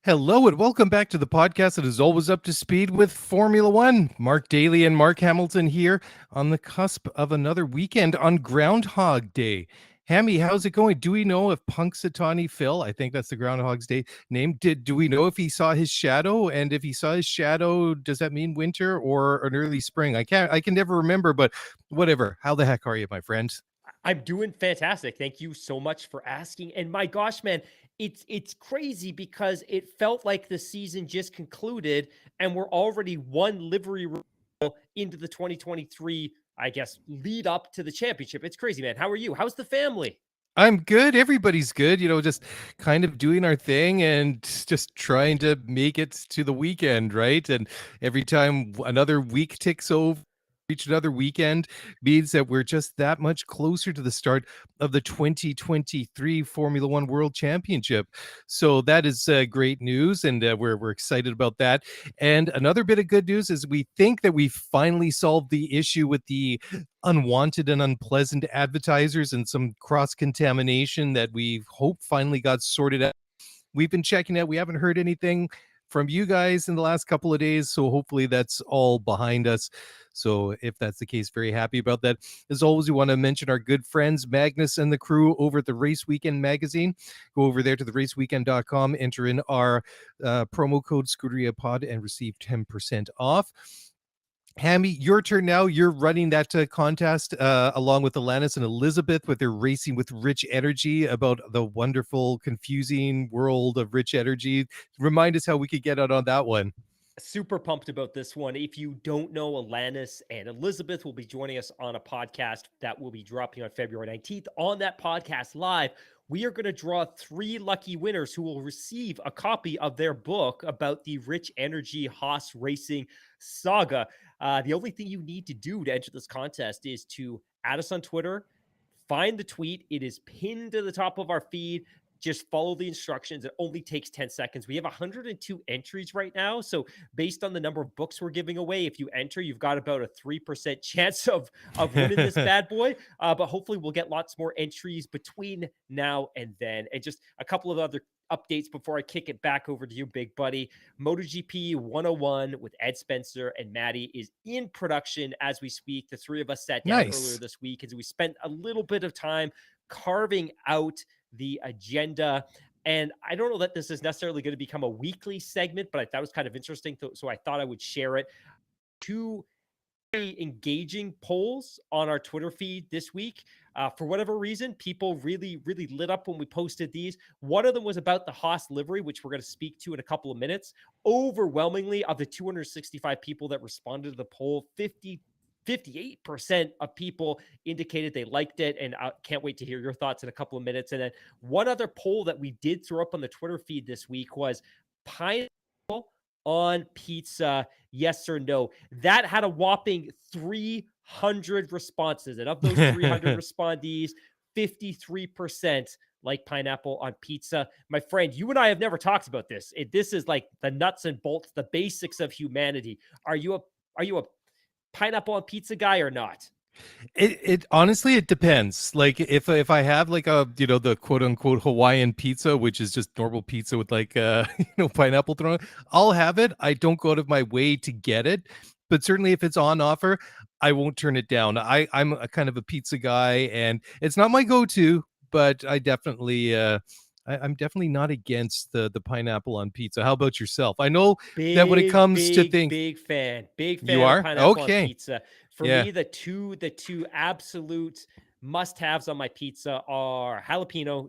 Hello and welcome back to the podcast that is always up to speed with Formula One. Mark Daly and Mark Hamilton here on the cusp of another weekend on Groundhog Day. Hammy, how's it going? Do we know if Punxsutawney Phil, I think that's the Groundhog's Day name, do we know if he saw his shadow? And if he saw his shadow, does that mean winter or an early spring? I can never remember, but whatever. How the heck are you, my friend? I'm doing fantastic. Thank you so much for asking. And my gosh, man, it's crazy because it felt like the season just concluded and we're already one livery into the 2023, I guess, lead up to the championship. It's crazy, man. How are you? How's the family? I'm good. Everybody's good. Just kind of doing our thing and just trying to make it to the weekend, right? And every time another week ticks over, each another weekend means that we're just that much closer to the start of the 2023 Formula One World Championship. So that is great news, and we're excited about that. And another bit of good news is we think that we finally solved the issue with the unwanted and unpleasant advertisers and some cross contamination that we hope finally got sorted out. We've been checking out. We haven't heard anything from you guys in the last couple of days, so hopefully that's all behind us. So if that's the case, very happy about that. As always, we want to mention our good friends Magnus and the crew over at the Race Weekend magazine. Go over there to theraceweekend.com, enter in our promo code Scuderia Pod and receive 10% off. Hammy, your turn now. You're running that contest along with Alanis and Elizabeth with their Racing with Rich Energy about the wonderful, confusing world of rich energy. Remind us how we could get out on that one. Super pumped about this one. If you don't know, Alanis and Elizabeth will be joining us on a podcast that will be dropping on February 19th. On that podcast live, we are going to draw 3 lucky winners who will receive a copy of their book about the Rich Energy Haas Racing saga. The only thing you need to do to enter this contest is to add us on Twitter, find the tweet. It is pinned to the top of our feed. Just follow the instructions. It only takes 10 seconds. We have 102 entries right now. So based on the number of books we're giving away, if you enter, you've got about a 3% chance of winning this bad boy. But hopefully we'll get lots more entries between now and then. And just a couple of other updates before I kick it back over to you, big buddy. MotoGP 101 with Ed Spencer and Maddie is in production as we speak. The 3 of us sat down earlier this week as we spent a little bit of time carving out the agenda. And I don't know that this is necessarily going to become a weekly segment, but I thought it was kind of interesting. So I thought I would share it. 2 very engaging polls on our Twitter feed this week. For whatever reason, people really lit up when we posted these. One of them was about the Haas livery, which we're going to speak to in a couple of minutes. Overwhelmingly, of the 265 people that responded to the poll, 58% of people indicated they liked it, and I can't wait to hear your thoughts in a couple of minutes. And then one other poll that we did throw up on the Twitter feed this week was pineapple on pizza, yes or no. That had a whopping 300 responses, and of those 300 respondees, 53% like pineapple on pizza. My friend, you and I have never talked about this. This is like the nuts and bolts, the basics of humanity. Are you a pineapple on pizza guy or not? It honestly, it depends. Like if I have like the quote unquote Hawaiian pizza, which is just normal pizza with like pineapple thrown, I'll have it. I don't go out of my way to get it, but certainly if it's on offer, I won't turn it down. I'm a kind of a pizza guy, and it's not my go-to, but I definitely I'm definitely not against the pineapple on pizza. How about yourself? I know that when it comes to things, big fan you of are pineapple on okay. pizza. For me, the two absolute must-haves on my pizza are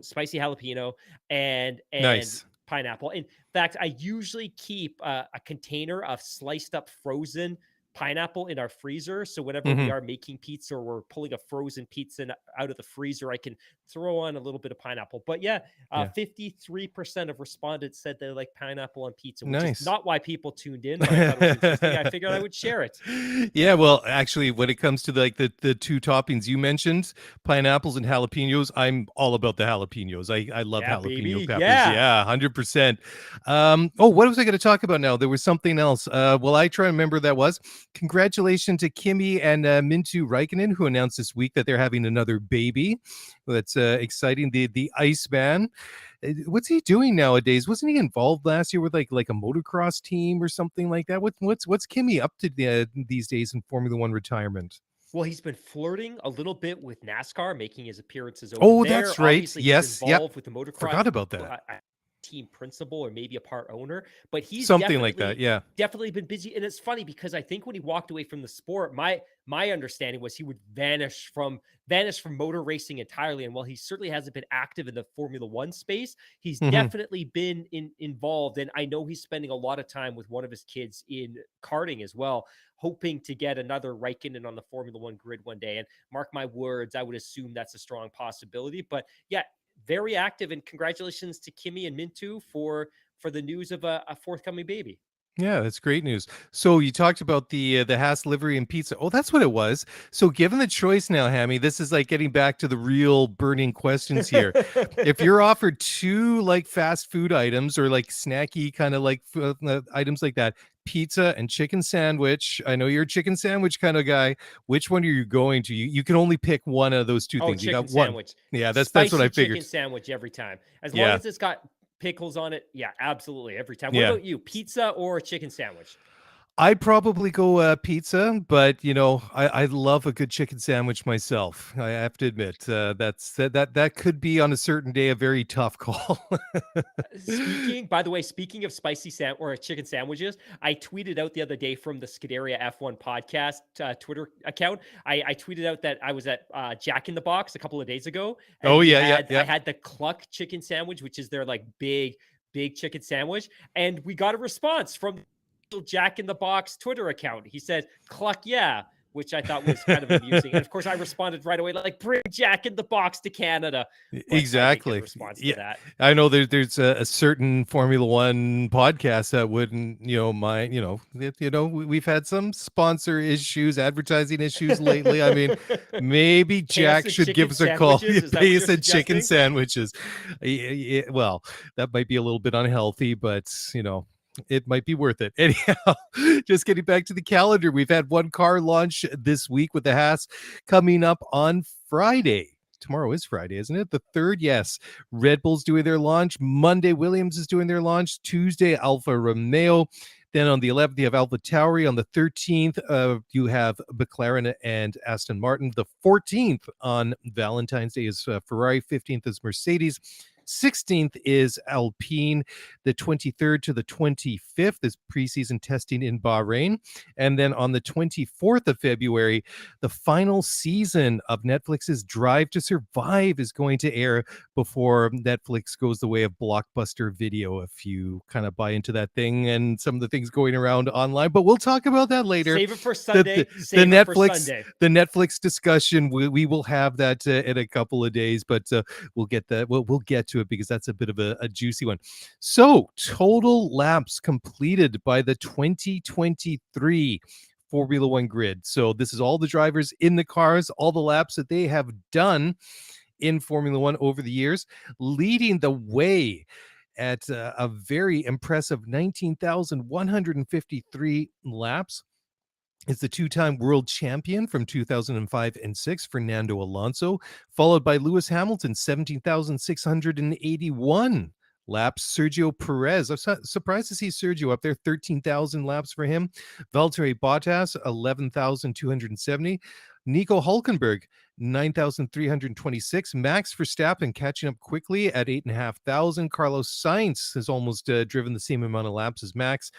spicy jalapeno, and Nice. pineapple. In fact, I usually keep a container of sliced up frozen pineapple in our freezer. So whenever we are making pizza or we're pulling a frozen pizza out of the freezer, I can throw on a little bit of pineapple. But 53% of respondents said they like pineapple on pizza, which is not why people tuned in, but I thought it was interesting. I figured I would share it. Yeah, well, actually, when it comes to like the 2 toppings you mentioned, pineapples and jalapenos, I'm all about the jalapenos. I love jalapeno baby. peppers. Yeah, 100%. What was I going to talk about now? There was something else. I try to remember that was. Congratulations to Kimi and Mintu Räikkönen, who announced this week that they're having another baby. That's exciting. The Iceman. What's he doing nowadays? Wasn't he involved last year with like a motocross team or something like that? What's Kimmy up to these days in Formula One retirement? Well, he's been flirting a little bit with NASCAR, making his appearances over Oh, there. that's right. Obviously, he's Yes. Yep. involved with the motocross Forgot about that. team principal or maybe a part owner, but he's Something like that. Yeah. definitely been busy. And it's funny because I think when he walked away from the sport, my understanding was he would vanish from motor racing entirely. And while he certainly hasn't been active in the Formula One space, he's Mhm. definitely been involved. And I know he's spending a lot of time with one of his kids in karting as well, hoping to get another Raikkonen on the Formula One grid one day. And mark my words, I would assume that's a strong possibility. But yeah, very active, and congratulations to Kimmy and Mintu for the news of a forthcoming baby. Yeah, that's great news. So you talked about the Haas livery and pizza. Oh, that's what it was. So given the choice now, Hammy, this is like getting back to the real burning questions here. If you're offered two like fast food items or like snacky kind of like items like that, pizza and chicken sandwich. I know you're a chicken sandwich kind of guy. Which one are you going to? You can only pick one of those two Oh, things. You chicken got one. sandwich. Yeah, that's what I Spicy figured. chicken sandwich every time. As long Yeah. as it's got pickles on it, yeah, absolutely every time. What Yeah. about you? Pizza or chicken sandwich? I'd probably go pizza, but I love a good chicken sandwich myself. I have to admit, that could be on a certain day a very tough call. By the way, speaking of spicy or chicken sandwiches, I tweeted out the other day from the Scuderia F1 podcast Twitter account. I tweeted out that I was at Jack in the Box a couple of days ago, and Oh yeah, I yeah. had the Cluck chicken sandwich, which is their like big chicken sandwich, and we got a response from Jack in the Box Twitter account. He said, "Cluck, yeah." Which I thought was kind of amusing. And of course, I responded right away, like, bring Jack in the Box to Canada. But I didn't get a Exactly. response to Yeah, that. I know there's a certain Formula One podcast that wouldn't, mind. We've had some sponsor issues, advertising issues lately. I mean, maybe Jack should give chicken us a call. sandwiches? Is that what Pay you're us in chicken suggesting? sandwiches. Well, that might be a little bit unhealthy, but it might be worth it. Anyhow, just getting back to the calendar, we've had one car launch this week with the Haas coming up on Friday. Tomorrow is Friday, isn't it? The 3rd, yes. Red Bull's doing their launch. Monday, Williams is doing their launch. Tuesday, Alfa Romeo. Then on the 11th, you have Alpha Tauri. On the 13th, you have McLaren and Aston Martin. The 14th on Valentine's Day is Ferrari. 15th is Mercedes. 16th is Alpine. The 23rd to the 25th is preseason testing in Bahrain. And then on the 24th of February, the final season of Netflix's Drive to Survive is going to air before Netflix goes the way of Blockbuster Video, if you kind of buy into that thing and some of the things going around online. But we'll talk about that later. Save it for Sunday. The Netflix discussion, we will have that in a couple of days, but we'll get that. We'll get to it because that's a bit of a juicy one. So total laps completed by the 2023 Formula One grid. So this is all the drivers in the cars, all the laps that they have done in Formula One over the years, leading the way at a very impressive 19,153 laps. Is the two-time world champion from 2005 and 6, Fernando Alonso, followed by Lewis Hamilton, 17,681 laps. Sergio Perez, I'm surprised to see Sergio up there, 13,000 laps for him. Valtteri Bottas, 11,270. Nico Hulkenberg, 9,326. Max Verstappen catching up quickly at 8,500. Carlos Sainz has almost driven the same amount of laps as Max.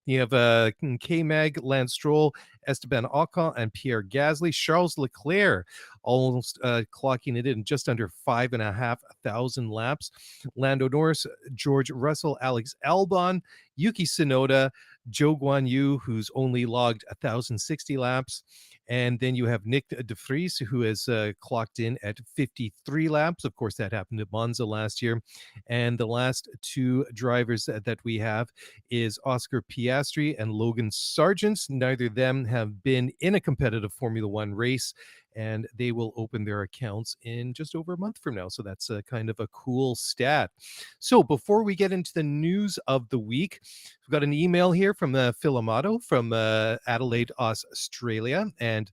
You have K-Mag, Lance Stroll, Esteban Ocon, and Pierre Gasly. Charles Leclerc almost clocking it in just under 5,500 laps. Lando Norris, George Russell, Alex Albon, Yuki Tsunoda, Zhou Guanyu, who's only logged 1,060 laps. And then you have Nick de Vries, who has clocked in at 53 laps. Of course, that happened at Monza last year. And the last two drivers that we have is Oscar Piastri and Logan Sargent. Neither of them have been in a competitive Formula One race. and they will open their accounts in just over a month from now. So that's a kind of a cool stat. So before we get into the news of the week, we've got an email here from Phil Amato from Adelaide, Australia. And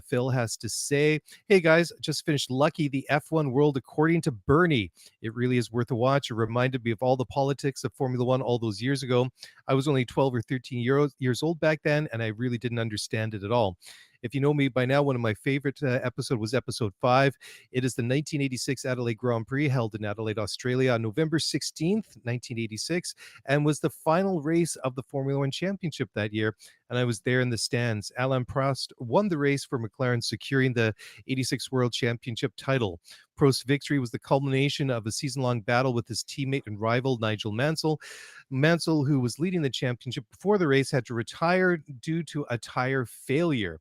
Phil has to say, hey guys, just finished Lucky, the F1 World According to Bernie. It really is worth a watch. It reminded me of all the politics of Formula One all those years ago. I was only 12 or 13 years old back then, and I really didn't understand it at all. If you know me by now, one of my favorite episode was episode 5. It is the 1986 Adelaide Grand Prix held in Adelaide, Australia on November 16th, 1986, and was the final race of the Formula One Championship that year. And I was there in the stands. Alain Prost won the race for McLaren, securing the 86 World Championship title. Prost's victory was the culmination of a season-long battle with his teammate and rival, Nigel Mansell. Mansell, who was leading the championship before the race, had to retire due to a tire failure.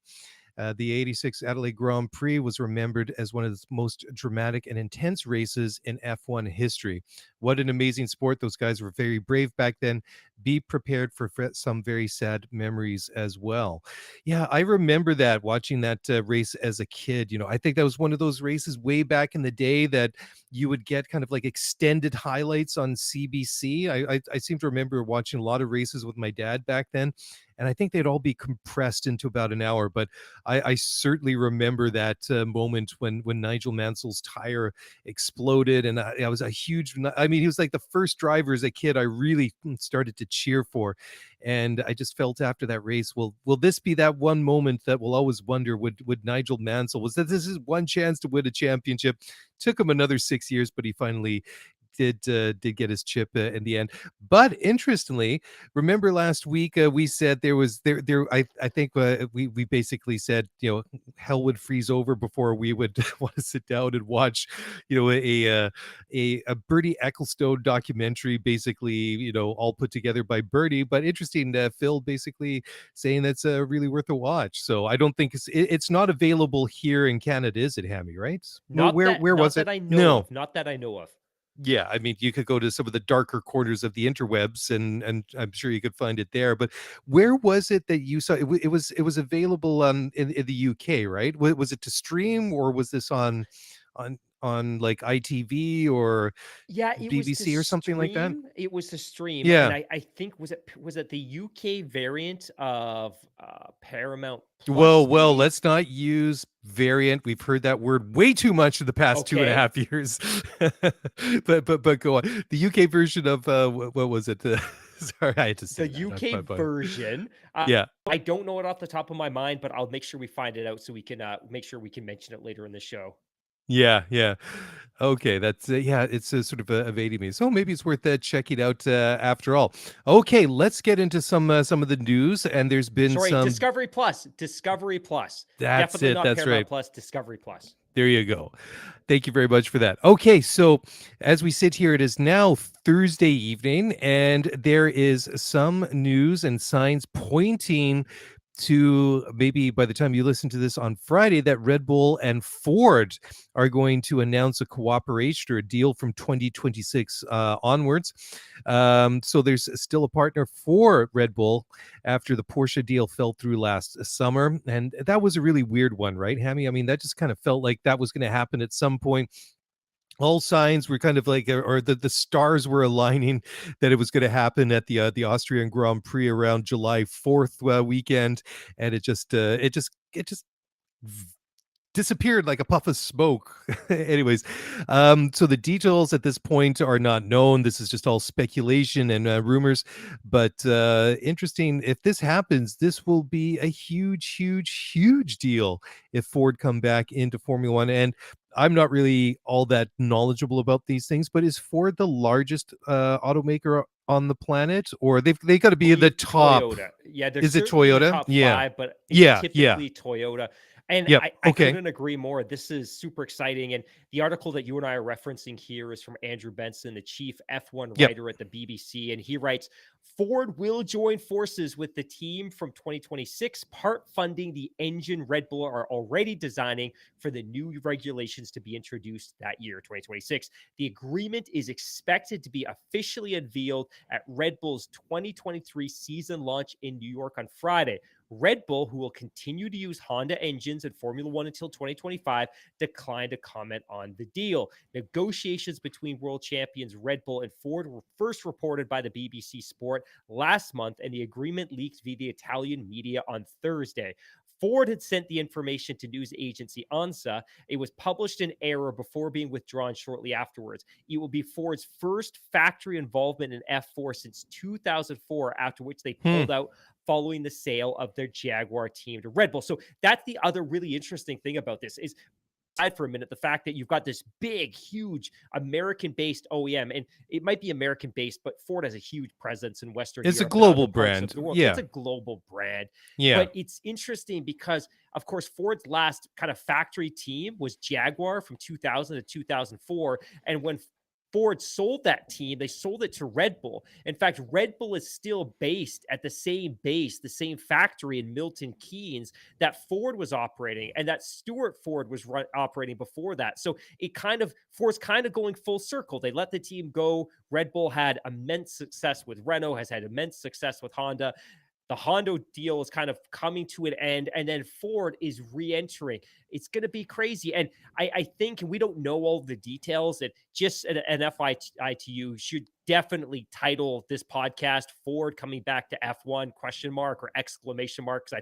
The 86 Adelaide Grand Prix was remembered as one of the most dramatic and intense races in F1 history. What an amazing sport. Those guys were very brave back then. Be prepared for some very sad memories as well. Yeah, I remember that, watching that race as a kid. You know, I think that was one of those races way back in the day that you would get kind of like extended highlights on CBC. I seem to remember watching a lot of races with my dad back then, and I think they'd all be compressed into about an hour. But I certainly remember that moment when Nigel Mansell's tire exploded, and I was a huge. I mean, he was like the first driver as a kid I really started to cheer for, and I just felt after that race, will this be that one moment that we'll always wonder? Would Nigel Mansell, was that this is one chance to win a championship? Took him another 6 years, but he finally did get his chip in the end. But interestingly, remember last week we said I think we basically said, you know, hell would freeze over before we would want to sit down and watch, you know, a Bernie Ecclestone documentary, basically, you know, all put together by Bernie. But interesting, Phil basically saying that's really worth a watch. So I don't think it's not available here in Canada, is it, Hammy? Right? Where Not was it? that I know No. of. Not that I know of. Yeah, I mean, you could go to some of the darker corners of the interwebs, and I'm sure you could find it there. But where was it that you saw it? It was available in the UK, right? Was it to stream, or was this on like ITV or Yeah, it was to BBC or something like that? stream. It was to stream, and Yeah. I think was it the UK variant of Paramount Plus, Well, maybe? let's not use variant. We've heard that word way too much in the past two and a Okay. half years. But go on. The UK version of what was it? Sorry, I had to say The that. UK version. Yeah. I don't know it off the top of my mind, but I'll make sure we find it out so we can make sure we can mention it later in the show. Yeah, yeah. Okay, that's yeah, it's sort of evading me. So maybe it's worth checking out after all. Okay, let's get into some of the news. And there's been Sorry, some. Discovery Plus. Discovery Plus. That's Definitely it. not That's right. Paramount Plus, Discovery Plus. There you go. Thank you very much for that. Okay, so as we sit here, it is now Thursday evening, and there is some news and signs pointing to maybe by the time you listen to this on Friday that Red Bull and Ford are going to announce a cooperation or a deal from 2026 onwards. So there's still a partner for Red Bull after the Porsche deal fell through last summer. And that was a really weird one, right, Hammy? I mean, that just kind of felt like that was going to happen at some point. All signs were kind of like, or the stars were aligning that it was going to happen at the Austrian Grand Prix around July 4th weekend, and it just disappeared like a puff of smoke. Anyways, so the details at this point are not known. This is just all speculation and rumors, but interesting. If this happens, this will be a huge deal if Ford come back into Formula One. And I'm not really all that knowledgeable about these things, but is Ford the largest automaker on the planet, or they got to be in the Believe top? Toyota. Yeah, they're Is it certainly in the Toyota? top Yeah, 5, but it's yeah, yeah. typically Toyota. And Yep. I Okay. couldn't agree more. This is super exciting. And the article that you and I are referencing here is from Andrew Benson, the chief F1 Yep. writer at the BBC. And he writes, Ford will join forces with the team from 2026, part funding the engine Red Bull are already designing for the new regulations to be introduced that year, 2026. The agreement is expected to be officially unveiled at Red Bull's 2023 season launch in New York on Friday. Red Bull, who will continue to use Honda engines in Formula One until 2025, declined to comment on the deal. Negotiations between world champions Red Bull and Ford were first reported by the BBC Sport last month, and the agreement leaked via the Italian media on Thursday. Ford had sent the information to news agency ANSA. It was published in error before being withdrawn shortly afterwards. It will be Ford's first factory involvement in F4 since 2004, after which they Hmm. pulled out following the sale of their Jaguar team to Red Bull. So that's the other really interesting thing about this is for a minute the fact that you've got this big, huge American-based OEM, and it might be American-based, but Ford has a huge presence in Western It's a Europe and global other parts of brand. the world. So it's Yeah. a global brand. Yeah. But it's interesting because, of course, Ford's last kind of factory team was Jaguar from 2000 to 2004. And when Ford sold that team, they sold it to Red Bull. In fact, Red Bull is still based at the same base, the same factory in Milton Keynes that Ford was operating and that Stuart Ford was operating before that. So it kind of, Ford's kind of going full circle. They let the team go. Red Bull had immense success with Renault, has had immense success with Honda. The Honda deal is kind of coming to an end, and then Ford is re-entering. It's going to be crazy. And I think, and we don't know all the details, and just an FITU should definitely title this podcast Ford coming back to F1 question mark or exclamation mark, because I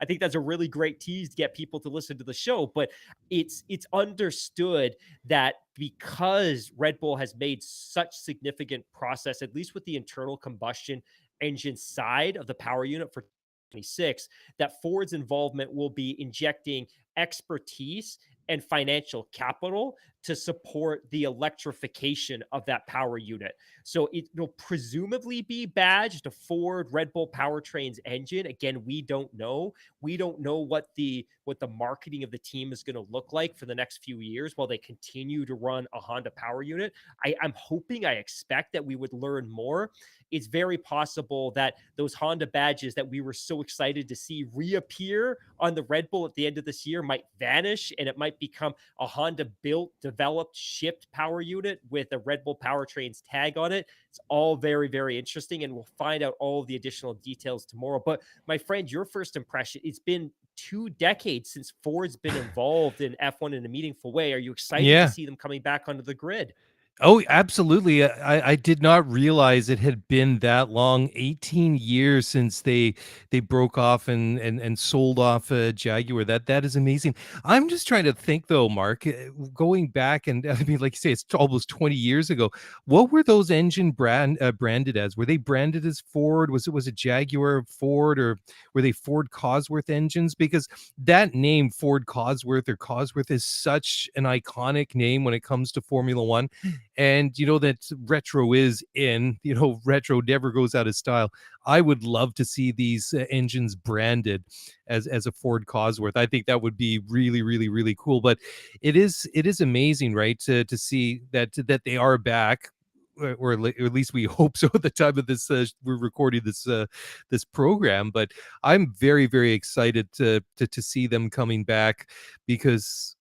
think that's a really great tease to get people to listen to the show. But it's understood that because Red Bull has made such significant process, at least with the internal combustion engine side of the power unit for 26, that Ford's involvement will be injecting expertise and financial capital to support the electrification of that power unit. So it will presumably be badged to Ford Red Bull powertrains engine. Again, we don't know. We don't know what the marketing of the team is going to look like for the next few years while they continue to run a Honda power unit. I'm hoping, I expect that we would learn more. It's very possible that those Honda badges that we were so excited to see reappear on the Red Bull at the end of this year might vanish, and it might become a Honda built, developed, shipped power unit with a Red Bull powertrains tag on it. It's all very, very interesting, and we'll find out all of the additional details tomorrow. But my friend, your first impression, it's been 2 decades since Ford's been involved in F1 in a meaningful way. Are you excited to Yeah. see them coming back onto the grid? Oh, absolutely. I did not realize it had been that long, 18 years since they broke off and sold off Jaguar. That is amazing. I'm just trying to think though, Mark, going back and I mean, like you say, it's almost 20 years ago. What were those engine branded as? Were they branded as Ford? Was it Jaguar Ford, or were they Ford Cosworth engines? Because that name, Ford Cosworth or Cosworth, is such an iconic name when it comes to Formula One. And you know that retro is in, retro never goes out of style. I would love to see these engines branded as a Ford Cosworth. I think that would be really, really, really cool. But it is amazing, right, to see that they are back, or at least we hope so at the time of this we're recording this program. But I'm very, very excited to see them coming back, because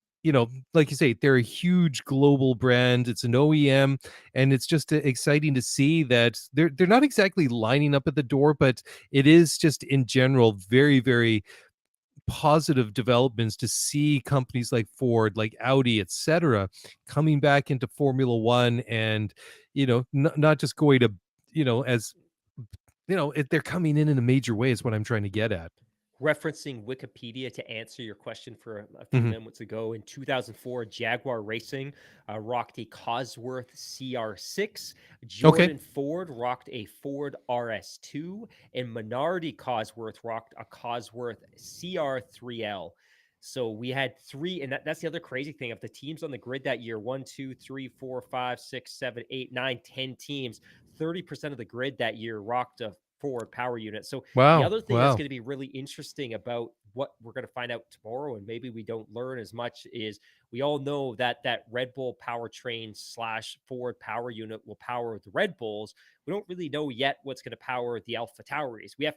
like you say, they're a huge global brand. It's an OEM, and it's just exciting to see that they're not exactly lining up at the door, but it is just in general very, very positive developments to see companies like Ford, like Audi, etc., coming back into Formula One, and not just going to, as they're coming in a major way is what I'm trying to get at. Referencing Wikipedia to answer your question for a few Hmm. minutes ago, in 2004, Jaguar Racing rocked a Cosworth CR6. Okay. Jordan Ford rocked a Ford RS2, and Minardi Cosworth rocked a Cosworth CR3L. So we had three, and that's the other crazy thing. Of the teams on the grid that year, 1, 2, 3, 4, 5, 6, 7, 8, 9, 10 teams, 30% of the grid that year rocked a forward power unit. So the Wow. other thing that's Wow. going to be really interesting about what we're going to find out tomorrow, and maybe we don't learn as much, is we all know that that Red Bull powertrain slash forward power unit will power the Red Bulls. We don't really know yet what's going to power the Alpha Tauris. We have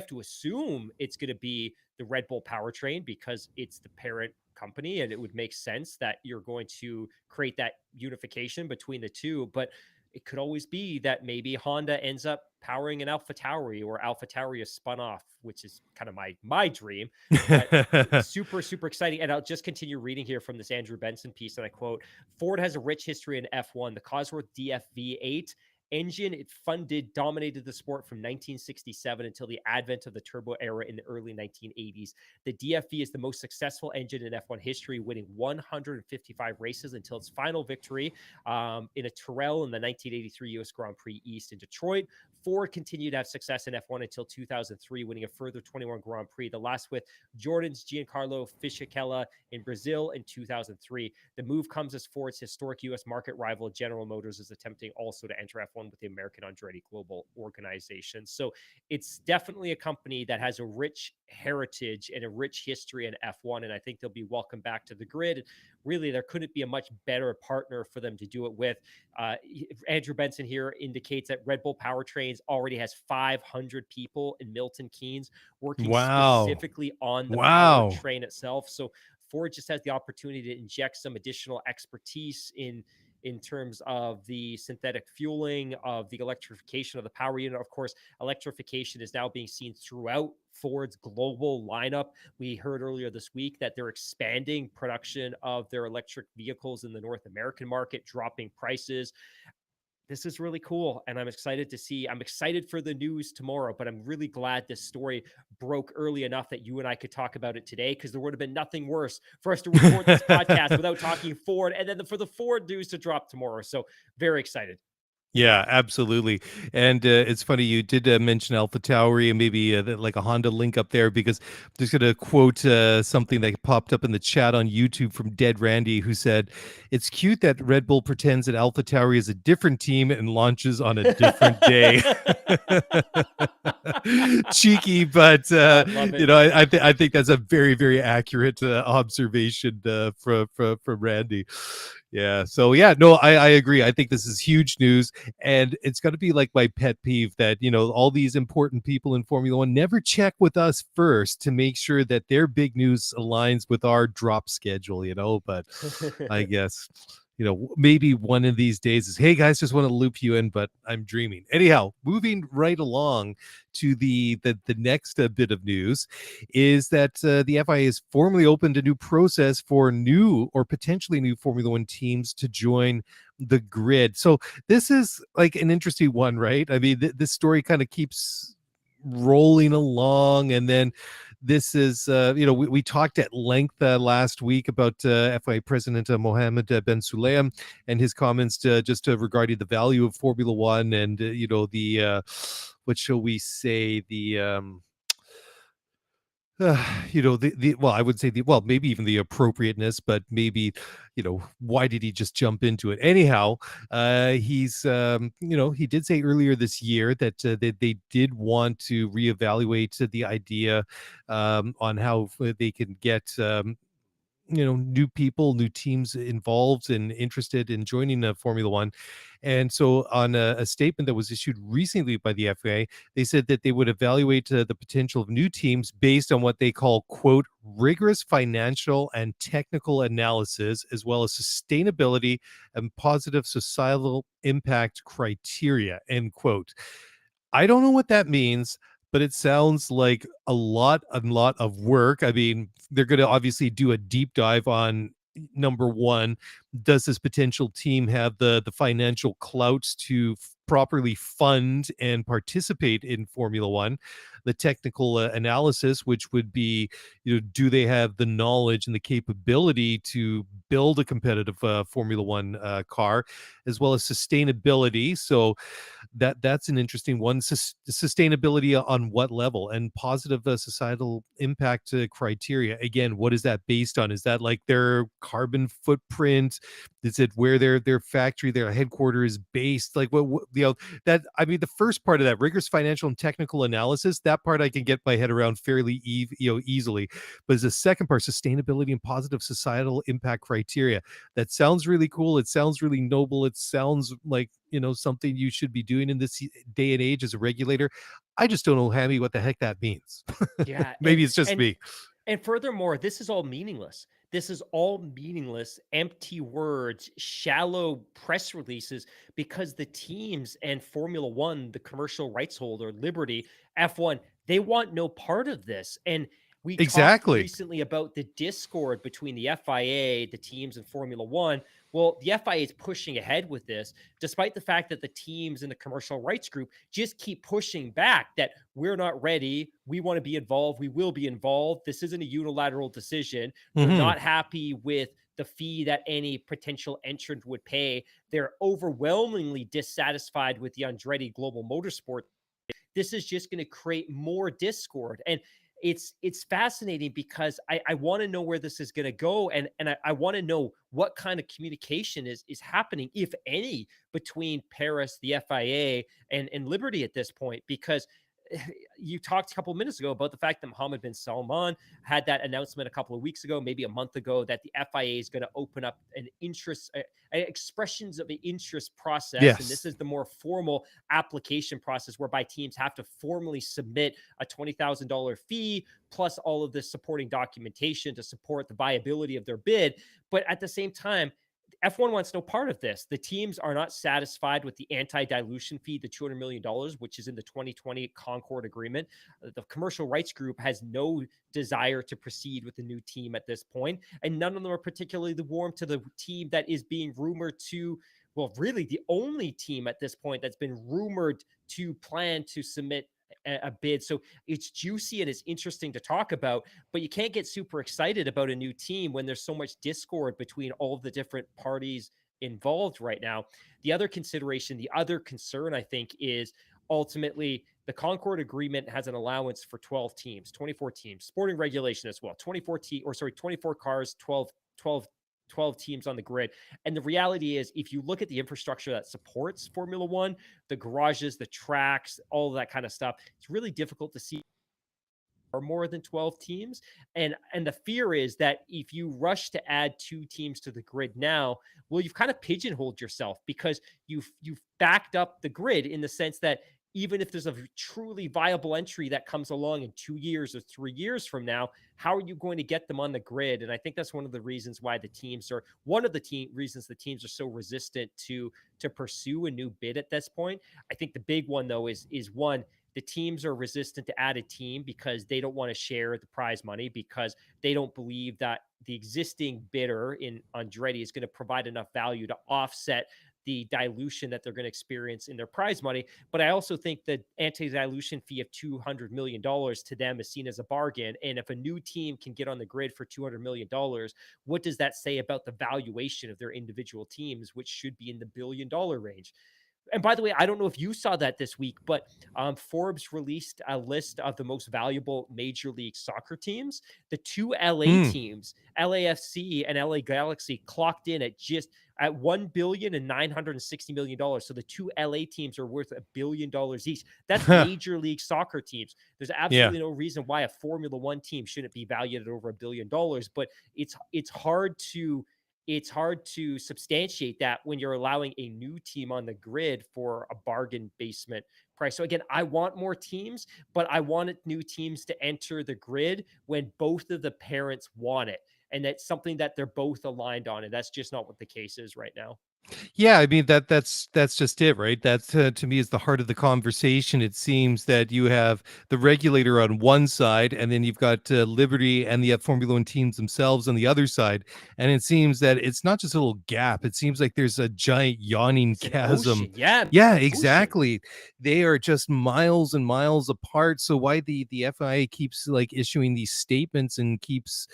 to assume it's going to be the Red Bull powertrain because it's the parent company, and it would make sense that you're going to create that unification between the two. But it could always be that maybe Honda ends up powering an Alpha Tauri, or Alpha Tauri is spun off, which is kind of my dream. But super, super exciting. And I'll just continue reading here from this Andrew Benson piece. And I quote: Ford has a rich history in F1. The Cosworth DFV8 engine it funded dominated the sport from 1967 until the advent of the turbo era in the early 1980s. The DFV is the most successful engine in F1 history, winning 155 races until its final victory in a Tyrrell in the 1983 US Grand Prix East in Detroit. Ford continued to have success in F1 until 2003, winning a further 21 Grand Prix, the last with Jordan's Giancarlo Fisichella in Brazil in 2003. The move comes as Ford's historic U.S. market rival General Motors is attempting also to enter F1 with the American Andretti Global Organization. So it's definitely a company that has a rich heritage and a rich history in F1, and I think they'll be welcome back to the grid. Really, there couldn't be a much better partner for them to do it with. Andrew Benson here indicates that Red Bull Powertrains already has 500 people in Milton Keynes working Wow. specifically on the Wow. powertrain itself. So Ford just has the opportunity to inject some additional expertise in terms of the synthetic fueling, of the electrification of the power unit. Of course, electrification is now being seen throughout Ford's global lineup. We heard earlier this week that they're expanding production of their electric vehicles in the North American market, dropping prices. This is really cool, and I'm excited to see. I'm excited for the news tomorrow, but I'm really glad this story broke early enough that you and I could talk about it today, because there would have been nothing worse for us to record this podcast without talking Ford, and then for the Ford news to drop tomorrow. So very excited. Yeah, absolutely. And it's funny you did mention Alpha Tauri and maybe like a Honda link up there, because I'm just going to quote something that popped up in the chat on YouTube from Dead Randy, who said, "It's cute that Red Bull pretends that Alpha Tauri is a different team and launches on a different day." Cheeky, but Love it. I think that's a very, very accurate observation from Randy. Yeah. So yeah, no, I agree. I think this is huge news. And it's got to be like my pet peeve that, all these important people in Formula One never check with us first to make sure that their big news aligns with our drop schedule, but I guess, maybe one of these days is, hey guys, just want to loop you in, but I'm dreaming. Anyhow, moving right along to the next bit of news is that the FIA has formally opened a new process for new or potentially new Formula One teams to join the grid. So this is like an interesting one, right? I mean, this story kind of keeps rolling along, and then this is we talked at length last week about FIA president Mohammed Ben Sulayem and his comments regarding the value of Formula One, and the what shall we say, the I would say maybe even the appropriateness, but maybe why did he just jump into it anyhow? He's he did say earlier this year that they did want to reevaluate the idea on how they can get new people, new teams involved and interested in joining Formula One. And so on a statement that was issued recently by the FIA, they said that they would evaluate the potential of new teams based on what they call, quote, rigorous financial and technical analysis, as well as sustainability and positive societal impact criteria, end quote. I don't know what that means, but it sounds like a lot of work. I mean, they're going to obviously do a deep dive on number one, does this potential team have the financial clout to properly fund and participate in Formula One? The technical analysis, which would be, do they have the knowledge and the capability to build a competitive Formula One car, as well as sustainability. So that's an interesting one. Sustainability on what level, and positive societal impact criteria. Again, what is that based on? Is that like their carbon footprint? Is it where their factory, their headquarters is based? Like what that, I mean, the first part of that rigorous financial and technical analysis, that part I can get my head around fairly easily. But as the second part, sustainability and positive societal impact criteria, that sounds really cool. It sounds really noble. It sounds like, something you should be doing in this day and age as a regulator. I just don't know, Hammy, what the heck that means. Yeah, Maybe it's just me. and furthermore, this is all meaningless. This is all meaningless, empty words, shallow press releases, because the teams and Formula One, the commercial rights holder, Liberty, F1, they want no part of this. And we talked Exactly. recently about the discord between the FIA, the teams, and Formula One. Well, the FIA is pushing ahead with this, despite the fact that the teams and the commercial rights group just keep pushing back that we're not ready. We want to be involved. We will be involved. This isn't a unilateral decision. They're not happy with the fee that any potential entrant would pay. They're overwhelmingly dissatisfied with the Andretti Global Motorsport. This is just going to create more discord. And it's fascinating because I want to know where this is going to go. And I want to know what kind of communication is happening, if any, between Paris, the FIA, and Liberty at this point, because you talked a couple of minutes ago about the fact that Mohammed bin Salman had that announcement a couple of weeks ago, maybe a month ago, that the FIA is going to open up an interest, expressions of an interest process. Yes. And this is the more formal application process whereby teams have to formally submit a $20,000 fee plus all of this supporting documentation to support the viability of their bid. But at the same time, F1 wants no part of this. The teams are not satisfied with the anti-dilution fee, the $200 million, which is in the 2020 Concord agreement. The commercial rights group has no desire to proceed with the new team at this point, and none of them are particularly warm to the team that is being rumored to, well, really the only team at this point that's been rumored to plan to submit a bid. So it's juicy and it's interesting to talk about, but you can't get super excited about a new team when there's so much discord between all of the different parties involved right now. The other consideration, the other concern, I think, is ultimately the Concord agreement has an allowance for 12 teams, 24 teams, sporting regulation as well, 24 cars, 12 teams on the grid. And the reality is, if you look at the infrastructure that supports Formula One, the garages, the tracks, all of that kind of stuff, it's really difficult to see are more than 12 teams. And the fear is that if you rush to add 2 teams to the grid now, well, you've kind of pigeonholed yourself, because you've backed up the grid in the sense that even if there's a truly viable entry that comes along in 2 years or 3 years from now, how are you going to get them on the grid? And I think that's one of the reasons why reasons the teams are so resistant to pursue a new bid at this point. I think the big one, though, is one, the teams are resistant to add a team because they don't want to share the prize money, because they don't believe that the existing bidder in Andretti is going to provide enough value to offset the dilution that they're going to experience in their prize money. But I also think the anti-dilution fee of $200 million to them is seen as a bargain. And if a new team can get on the grid for $200 million, what does that say about the valuation of their individual teams, which should be in the $1 billion range? And by the way, I don't know if you saw that this week, but Forbes released a list of the most valuable Major League Soccer teams. The 2 LA teams, LAFC and LA Galaxy, clocked in at $1 billion and $960 million. So the 2 LA teams are worth $1 billion each. That's Major League Soccer teams. There's absolutely no reason why a Formula One team shouldn't be valued at over $1 billion, but it's hard to substantiate that when you're allowing a new team on the grid for a bargain basement price. So again, I want more teams, but I wanted new teams to enter the grid when both of the parents want it. And that's something that they're both aligned on. And that's just not what the case is right now. Yeah, I mean that's just it, right? That's to me is the heart of the conversation. It seems that you have the regulator on one side, and then you've got Liberty and the Formula One teams themselves on the other side. And it seems that it's not just a little gap. It seems like there's a giant yawning chasm. Yeah, exactly. They are just miles and miles apart. So why the FIA keeps like issuing these statements and keeps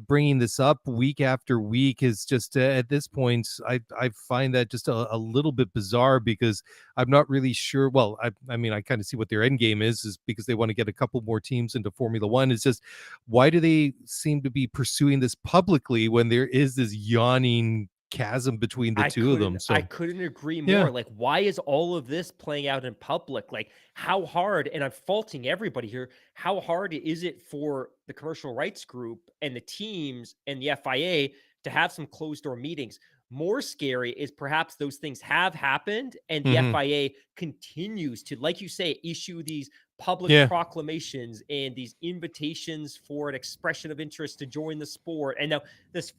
bringing this up week after week is just at this this point, I find that just a little bit bizarre, because I'm not really sure. Well, I mean, I kind of see what their end game is because they want to get a couple more teams into Formula One. It's just, why do they seem to be pursuing this publicly when there is this yawning chasm between the two of them? I So couldn't agree yeah. more. Like, why is all of this playing out in public? Like, how hard, and I'm faulting everybody here, how hard is it for the commercial rights group and the teams and the FIA to have some closed door meetings? More scary is perhaps those things have happened and the Hmm. FIA continues to, like you say, issue these public Yeah. proclamations and these invitations for an expression of interest to join the sport. And now this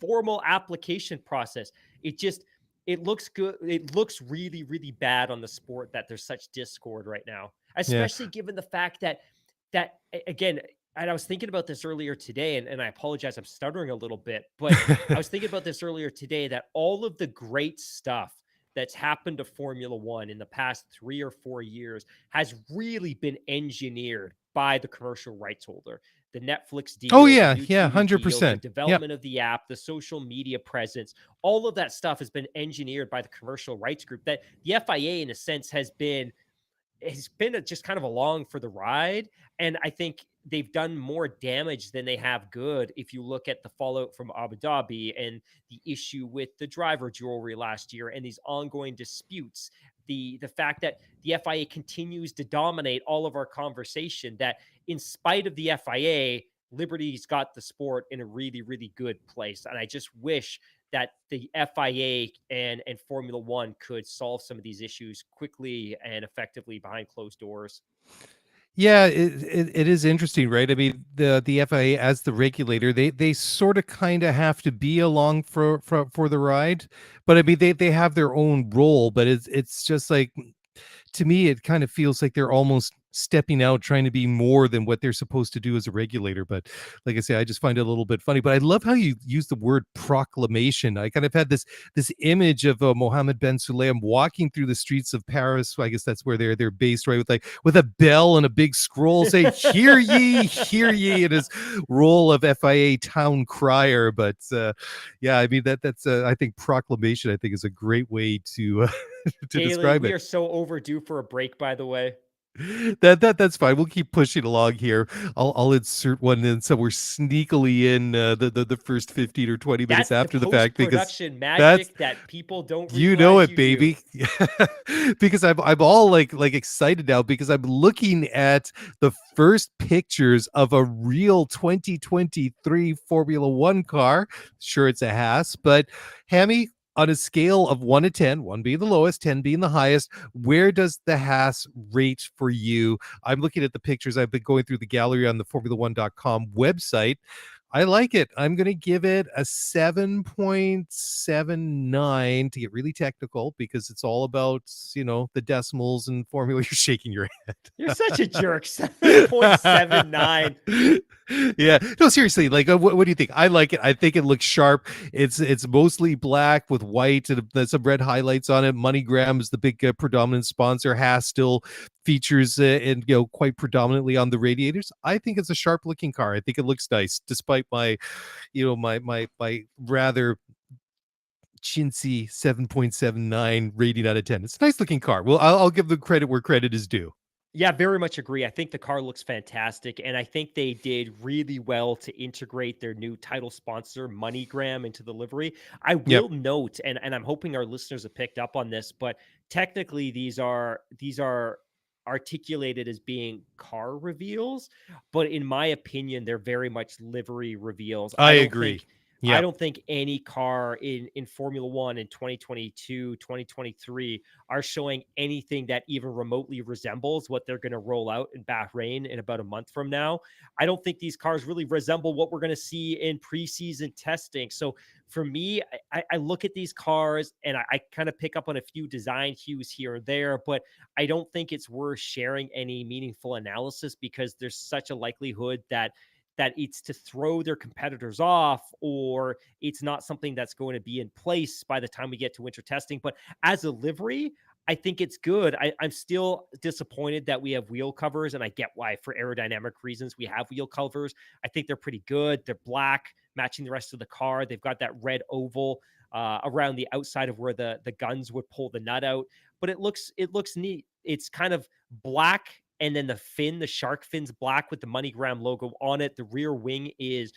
formal application process, it just, it looks good. It looks really, really bad on the sport that there's such discord right now, Yeah. especially given the fact that again, and I was thinking about this earlier today, and I apologize, I'm stuttering a little bit, but I was thinking about this earlier today, that all of the great stuff that's happened to Formula One in the past 3 or 4 years has really been engineered by the commercial rights holder. The Netflix Oh deal, the yeah, yeah, YouTube deal, the 100%. Yep. development of the app, the social media presence, all of that stuff has been engineered by the commercial rights group. That the FIA, in a sense, has been just kind of along for the ride. And I think they've done more damage than they have good. If you look at the fallout from Abu Dhabi and the issue with the driver jewelry last year and these ongoing disputes, the fact that the FIA continues to dominate all of our conversation, that in spite of the FIA, Liberty's got the sport in a really, really good place. And I just wish that the FIA and Formula One could solve some of these issues quickly and effectively behind closed doors. Yeah, it is interesting, right? I mean, the FIA as the regulator, they sort of kind of have to be along for the ride, but I mean, they have their own role, but it's just like, to me, it kind of feels like they're almost stepping out, trying to be more than what they're supposed to do as a regulator. But like I say, I just find it a little bit funny. But I love how you use the word proclamation. I kind of had this image of Mohammed Ben Sulayem walking through the streets of Paris. I guess that's where they're based, right? With a bell and a big scroll saying hear ye," in his role of FIA town crier. But yeah, I mean, that's I think proclamation, I think, is a great way to to Galen, describe we it. are so overdue for a break, by the way. That's fine. We'll keep pushing along here. I'll insert one in somewhere sneakily in the first 15 or 20 minutes That's the after the fact, because post-production that's, magic that people don't you know realize it, you do. baby. Because I'm all like excited now, because I'm looking at the first pictures of a real 2023 Formula One car. Sure, it's a Haas, but Hammy, on a scale of 1 to 10, 1 being the lowest, 10 being the highest, where does the Haas rate for you? I'm looking at the pictures. I've been going through the gallery on the Formula1.com website. I like it. I'm going to give it a 7.79, to get really technical, because it's all about, the decimals and formula. You're shaking your You're such a jerk. 7.79. yeah, no, seriously, like, what do you think? I like it. I think it looks sharp. It's mostly black with white and some red highlights on it. MoneyGram is the big predominant sponsor. Haas still features and quite predominantly on the radiators. I think it's a sharp looking car. I think it looks nice, despite my my rather chintzy 7.79 rating out of 10. It's a nice looking car. Well, I'll give the credit where credit is due. Yeah, very much agree. I think the car looks fantastic, and I think they did really well to integrate their new title sponsor, MoneyGram, into the livery. I Yep. will note, and I'm hoping our listeners have picked up on this, but technically these are articulated as being car reveals, but in my opinion, they're very much livery reveals. I agree. I Yep. don't think any car in Formula One in 2022, 2023 are showing anything that even remotely resembles what they're going to roll out in Bahrain in about a month from now. I don't think these cars really resemble what we're going to see in preseason testing. So for me, I look at these cars and I kind of pick up on a few design cues here or there, but I don't think it's worth sharing any meaningful analysis, because there's such a likelihood that it's to throw their competitors off, or it's not something that's going to be in place by the time we get to winter testing. But as a livery, I think it's good. I'm still disappointed that we have wheel covers, and I get why, for aerodynamic reasons, we have wheel covers. I think they're pretty good. They're black, matching the rest of the car. They've got that red oval. around the outside of where the guns would pull the nut out. But it looks neat. It's kind of black, and then the shark fin's black with the MoneyGram logo on it. The rear wing is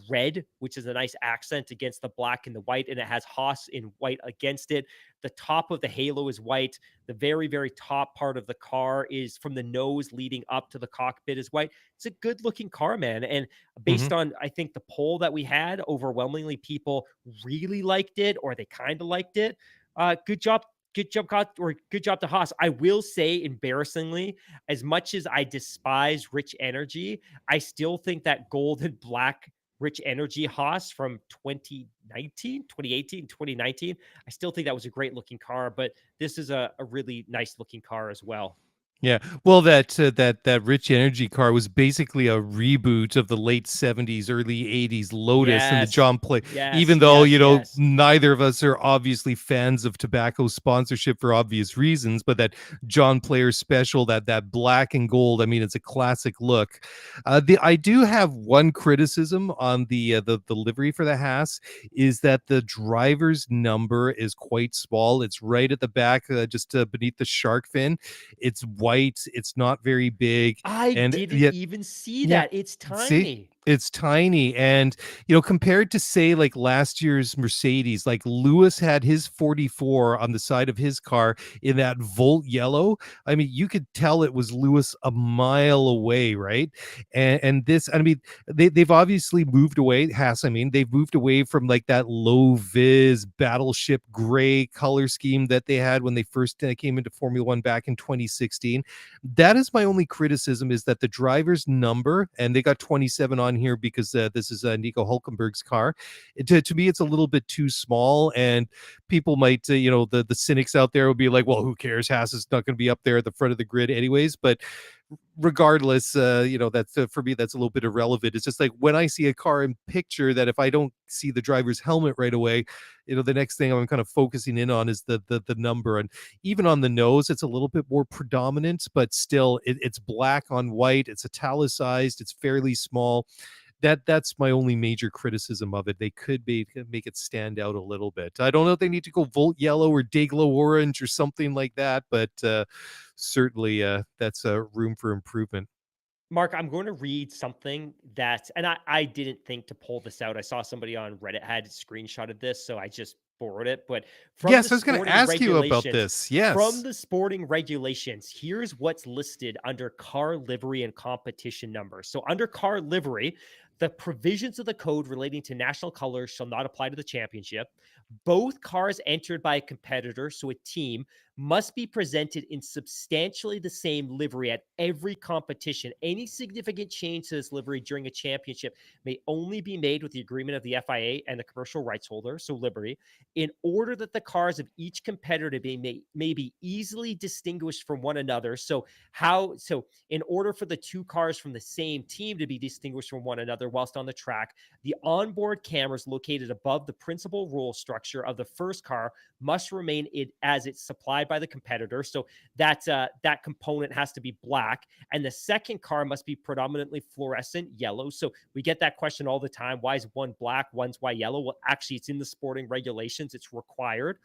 red, which is a nice accent against the black and the white, and it has Haas in white against it. The top of the halo is white. The very, very top part of the car is from the nose leading up to the cockpit is white. It's a good looking car, man. And Mhm. based on, I think, the poll that we had, overwhelmingly people really liked it, or they kind of liked it. Good job. Good job to Haas. I will say, embarrassingly, as much as I despise Rich Energy, I still think that gold and black Rich Energy Haas from 2018, 2019, I still think that was a great looking car, but this is a really nice looking car as well. Yeah. Well, that Rich Energy car was basically a reboot of the late 70s, early 80s Lotus and the Yes. John Play. Yes. Even though, Yes. Yes. neither of us are obviously fans of tobacco sponsorship for obvious reasons, but that John Player special, that black and gold, I mean, it's a classic look. I do have one criticism on the livery for the Haas is that the driver's number is quite small. It's right at the back, just beneath the shark fin. It's white, it's not very big, I and didn't yet even see yeah, that. It's see? tiny. It's tiny, and, compared to, say, like, last year's Mercedes, like, Lewis had his 44 on the side of his car in that Volt yellow. I mean, you could tell it was Lewis a mile away, right? And this, I mean, they've obviously moved away, Haas, I mean, they've moved away from, like, that low vis battleship gray color scheme that they had when they first came into Formula One back in 2016. That is my only criticism, is that the driver's number, and they got 27 on here because this is Nico Hulkenberg's car. To me, it's a little bit too small, and people might, the cynics out there will be like, well, who cares? Haas is not going to be up there at the front of the grid anyways. But regardless, that's for me, that's a little bit irrelevant. It's just like when I see a car in picture, that if I don't see the driver's helmet right away, the next thing I'm kind of focusing in on is the number. And even on the nose, it's a little bit more predominant, but still, it's black on white. It's italicized. It's fairly small. That's my only major criticism of it. They could make it stand out a little bit. I don't know if they need to go Volt yellow or Dayglow orange or something like that, but certainly that's a room for improvement. Mark, I'm going to read something that, and I didn't think to pull this out. I saw somebody on Reddit had screenshotted this, so I just borrowed it. But Yes, I was going to ask you about this. from Yes. the sporting regulations, here's what's listed under car livery and competition number. So under car livery, the provisions of the code relating to national colors shall not apply to the championship. Both cars entered by a competitor, so a team, must be presented in substantially the same livery at every competition. Any significant change to this livery during a championship may only be made with the agreement of the FIA and the commercial rights holder, so Liberty, in order that the cars of each competitor may be easily distinguished from one another. So in order for the two cars from the same team to be distinguished from one another whilst on the track, the onboard cameras located above the principal roll structure of the first car must remain as it's supplied by the competitor. So that component has to be black, and the second car must be predominantly fluorescent yellow. So we get that question all the time: why is one black, one's why yellow? Well, actually, it's in the sporting regulations. It's required.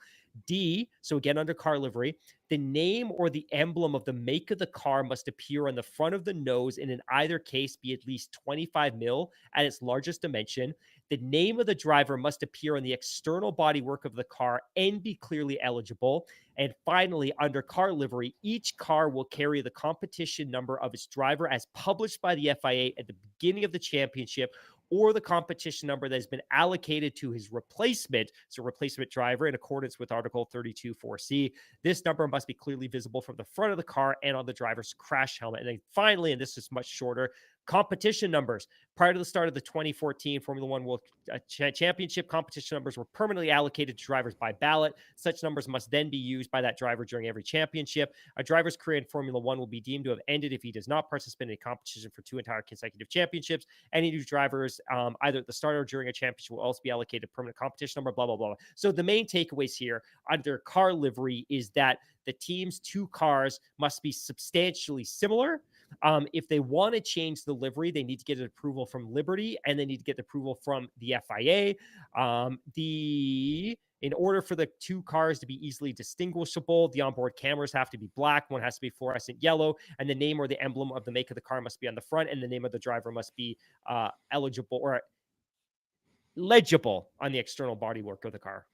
D, so again under car livery, the name or the emblem of the make of the car must appear on the front of the nose, and in either case be at least 25 mil at its largest dimension. The name of the driver must appear on the external bodywork of the car and be clearly eligible. And finally, under car livery, each car will carry the competition number of its driver as published by the FIA at the beginning of the championship, or the competition number that has been allocated to his replacement, so replacement driver, in accordance with Article 32.4c. This number must be clearly visible from the front of the car and on the driver's crash helmet. And then finally, and this is much shorter, competition numbers. Prior to the start of the 2014 Formula One World Championship, competition numbers were permanently allocated to drivers by ballot. Such numbers must then be used by that driver during every championship. A driver's career in Formula One will be deemed to have ended if he does not participate in a competition for 2 entire consecutive championships. Any new drivers, either at the start or during a championship, will also be allocated a permanent competition number, blah, blah, blah. So the main takeaways here under car livery is that the team's 2 cars must be substantially similar. If they want to change the livery, they need to get an approval from Liberty, and they need to get the approval from the FIA. In order for the two cars to be easily distinguishable, the onboard cameras have to be black, one has to be fluorescent yellow, and the name or the emblem of the make of the car must be on the front, and the name of the driver must be eligible or legible on the external bodywork of the car.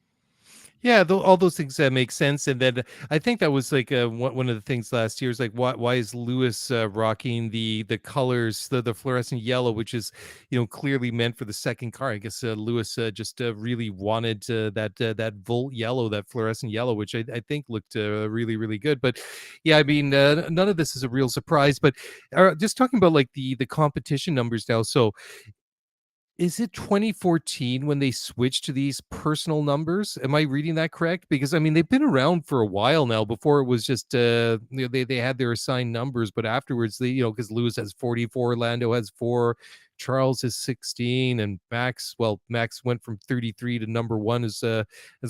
Yeah, all those things make sense. And then I think that was like one of the things last year is like, why is Lewis rocking the colors, the fluorescent yellow, which is, clearly meant for the second car. I guess Lewis just really wanted that Volt yellow, that fluorescent yellow, which I think looked really, really good. But yeah, I mean, none of this is a real surprise. But just talking about like the competition numbers now. So is it 2014 when they switched to these personal numbers? Am I reading that correct? Because I mean, they've been around for a while now. Before it was just they had their assigned numbers, but afterwards they because Lewis has 44, Lando has 4, Charles is 16, and Max went from 33 to number 1 as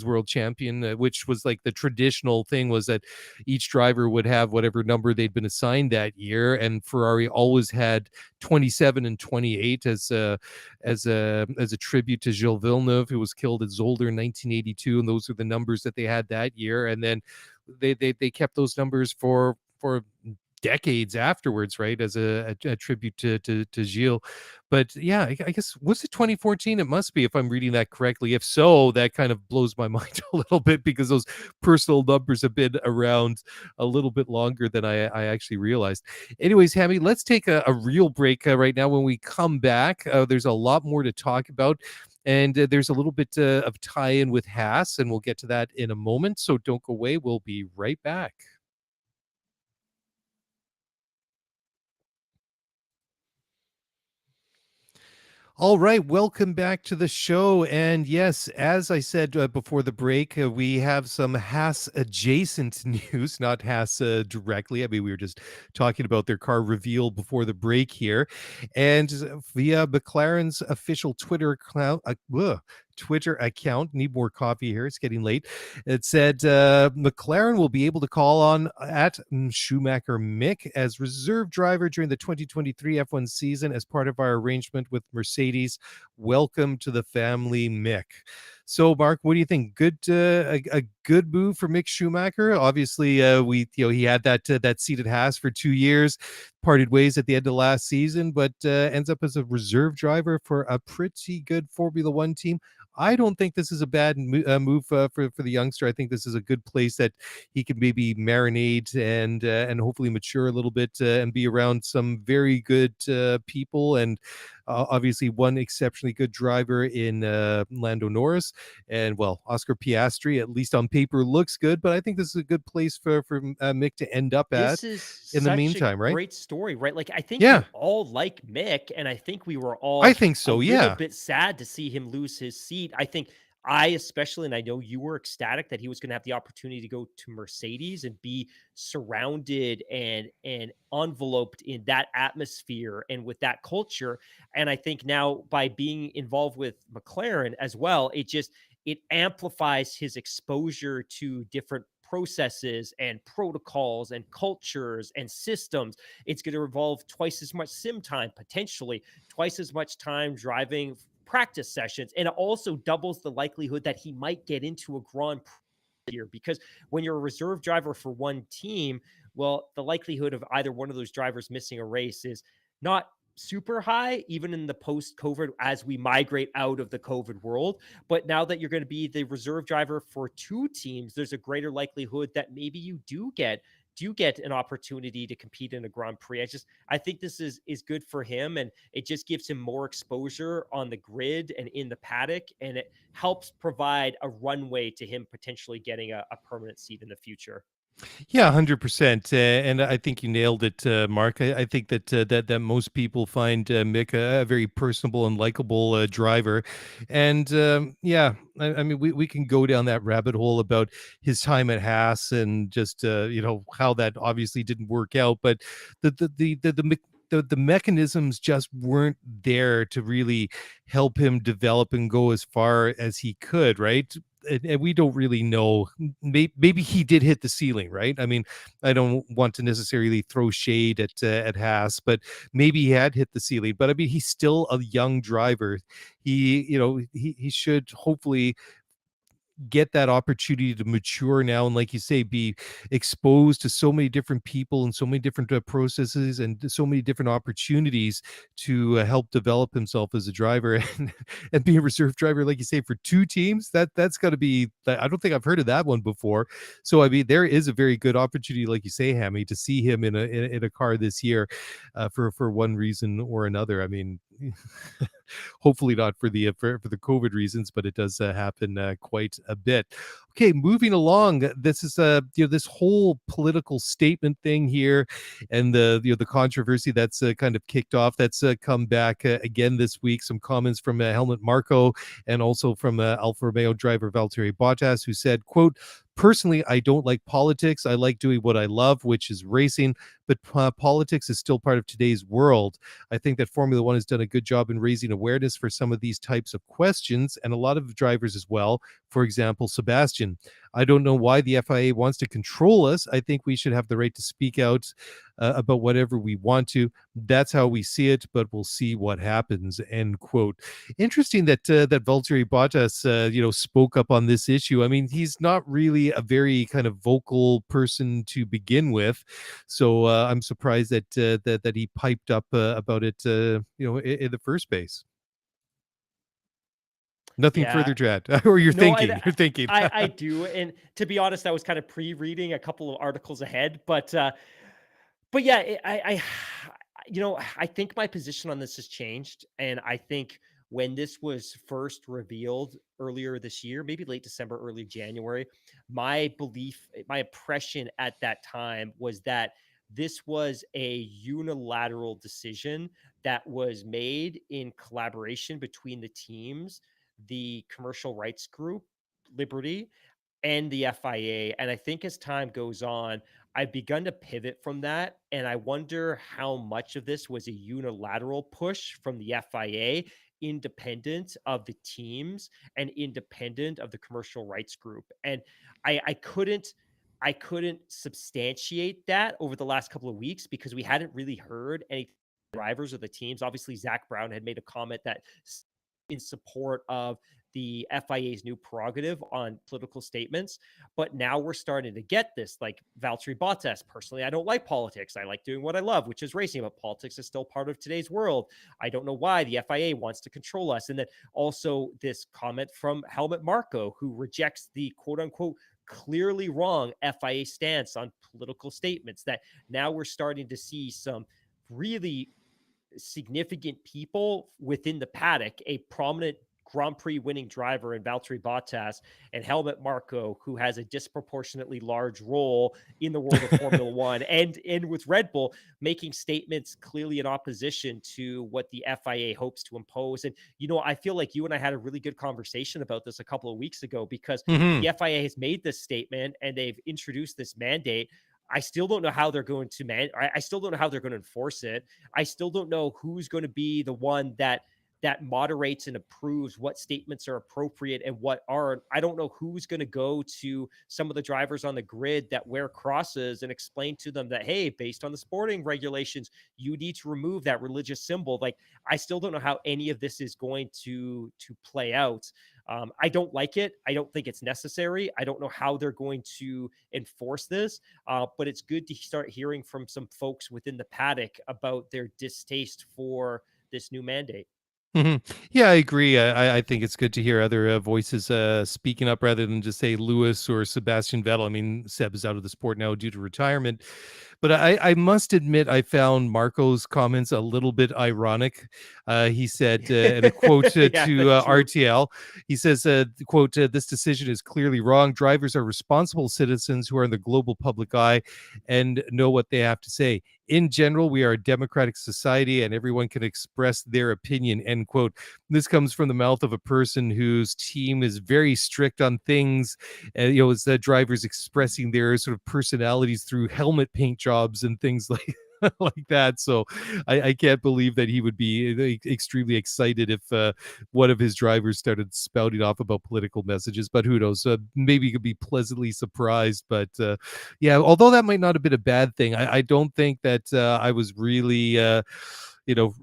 world champion, which was like the traditional thing was that each driver would have whatever number they'd been assigned that year, and Ferrari always had 27 and 28 as a tribute to Gilles Villeneuve, who was killed at Zolder in 1982, and those are the numbers that they had that year. And then they kept those numbers for decades afterwards, right, as a tribute to Gilles. But yeah, I guess, was it 2014? It must be, if I'm reading that correctly. If so, that kind of blows my mind a little bit, because those personal numbers have been around a little bit longer than I actually realized. Anyways, Hammy, let's take a real break right now. When we come back, there's a lot more to talk about. And there's a little bit of tie-in with Haas, and we'll get to that in a moment. So don't go away. We'll be right back. All right, welcome back to the show. And yes, as I said before the break, we have some Haas adjacent news, not Haas directly. I mean, we were just talking about their car reveal before the break here. And via McLaren's official Twitter account, need more coffee here, it's getting late. It said McLaren will be able to call on at Schumacher Mick as reserve driver during the 2023 F1 season as part of our arrangement with Mercedes. Welcome to the family, Mick. So, Mark, what do you think? Good, a good move for Mick Schumacher. Obviously, he had that seat at Haas for 2 years, parted ways at the end of last season, but ends up as a reserve driver for a pretty good Formula One team. I don't think this is a bad move for the youngster. I think this is a good place that he can maybe marinate and hopefully mature a little bit and be around some very good people, and obviously one exceptionally good driver in Lando Norris, and Oscar Piastri, at least on paper, looks good. But I think this is a good place for Mick to end up at. This is In the meantime, right? Great story, right? Like, I think we all like Mick, and I think we were all I think so, a little bit sad to see him lose his seat. I think I especially, and I know you were ecstatic that he was going to have the opportunity to go to Mercedes and be surrounded and enveloped in that atmosphere and with that culture. And I think now, by being involved with McLaren as well, it amplifies his exposure to different processes and protocols and cultures and systems. It's going to involve twice as much sim time, potentially twice as much time driving practice sessions. And it also doubles the likelihood that he might get into a Grand Prix here, because when you're a reserve driver for one team, well, the likelihood of either one of those drivers missing a race is not super high, even in the post-COVID, as we migrate out of the COVID world. But now that you're going to be the reserve driver for two teams, there's a greater likelihood that maybe you do get an opportunity to compete in a Grand Prix. I think this is good for him, and it just gives him more exposure on the grid and in the paddock, and it helps provide a runway to him potentially getting a permanent seat in the future. Yeah, 100%. And I think you nailed it, Mark. I think that most people find Mick a very personable and likable driver. And I mean, we can go down that rabbit hole about his time at Haas and just how that obviously didn't work out. But the mechanisms just weren't there to really help him develop and go as far as he could, right? and we don't really know. Maybe he did hit the ceiling, right? I mean, I don't want to necessarily throw shade at Haas, but maybe he had hit the ceiling. But I mean, he's still a young driver. He should hopefully get that opportunity to mature now, and like you say, be exposed to so many different people and so many different processes and so many different opportunities to help develop himself as a driver. And be a reserve driver, like you say, for two teams. That's got to be, I don't think I've heard of that one before. So I mean, there is a very good opportunity, like you say, Hammy, to see him in a car this year, for one reason or another. I mean, hopefully not for the COVID reasons, but it does happen quite a bit. Okay, moving along. This is this whole political statement thing here, and the controversy that's kind of kicked off. That's come back again this week. Some comments from Helmut Marko and also from Alfa Romeo driver Valtteri Bottas, who said, "Quote." Personally, I don't like politics. I like doing what I love, which is racing, but politics is still part of today's world. I think that Formula One has done a good job in raising awareness for some of these types of questions, and a lot of drivers as well. For example, Sebastian. I don't know why the FIA wants to control us. I think we should have the right to speak out about whatever we want to. That's how we see it, but we'll see what happens. End quote. Interesting that that Valtteri Bottas, spoke up on this issue. I mean, he's not really a very kind of vocal person to begin with, so I'm surprised that he piped up about it, in the first place. Nothing Yeah. further to add, or you're No, thinking. You're thinking. I do, and to be honest, I was kind of pre-reading a couple of articles ahead, but yeah, I think my position on this has changed, and I think when this was first revealed earlier this year, maybe late December, early January, my impression at that time was that this was a unilateral decision that was made in collaboration between the teams, the commercial rights group, Liberty, and the FIA. And I think as time goes on, I've begun to pivot from that. And I wonder how much of this was a unilateral push from the FIA, independent of the teams and independent of the commercial rights group. And I couldn't substantiate that over the last couple of weeks because we hadn't really heard any drivers or the teams. Obviously, Zach Brown had made a comment that in support of the FIA's new prerogative on political statements. But now we're starting to get this, like Valtteri Bottas. Personally, I don't like politics. I like doing what I love, which is racing, but politics is still part of today's world. I don't know why the FIA wants to control us. And then also this comment from Helmut Marko, who rejects the quote unquote clearly wrong FIA stance on political statements, that now we're starting to see some really significant people within the paddock, a prominent Grand Prix winning driver in Valtteri Bottas, and Helmut Marko, who has a disproportionately large role in the world of Formula One, and with Red Bull, making statements clearly in opposition to what the FIA hopes to impose. And, I feel like you and I had a really good conversation about this a couple of weeks ago, because Mhm. the FIA has made this statement and they've introduced this mandate. I still don't know how they're going to I still don't know how they're going to enforce it. I still don't know who's going to be the one that moderates and approves what statements are appropriate and what aren't. I don't know who's going to go to some of the drivers on the grid that wear crosses and explain to them that, hey, based on the sporting regulations, you need to remove that religious symbol. Like, I still don't know how any of this is going to play out. I don't like it. I don't think it's necessary. I don't know how they're going to enforce this, but it's good to start hearing from some folks within the paddock about their distaste for this new mandate. Mhm. Yeah, I agree. I think it's good to hear other voices speaking up rather than just say Lewis or Sebastian Vettel. I mean, Seb is out of the sport now due to retirement. But I must admit, I found Marco's comments a little bit ironic. He said, in a quote Yeah, to that's true. RTL, he says, quote, this decision is clearly wrong. Drivers are responsible citizens who are in the global public eye and know what they have to say. In general, we are a democratic society and everyone can express their opinion, end quote. This comes from the mouth of a person whose team is very strict on things. It's the drivers expressing their sort of personalities through helmet paint jobs and things like like that. So I can't believe that he would be extremely excited if one of his drivers started spouting off about political messages. But who knows? Maybe he could be pleasantly surprised. But yeah, although that might not have been a bad thing, I don't think that I was really.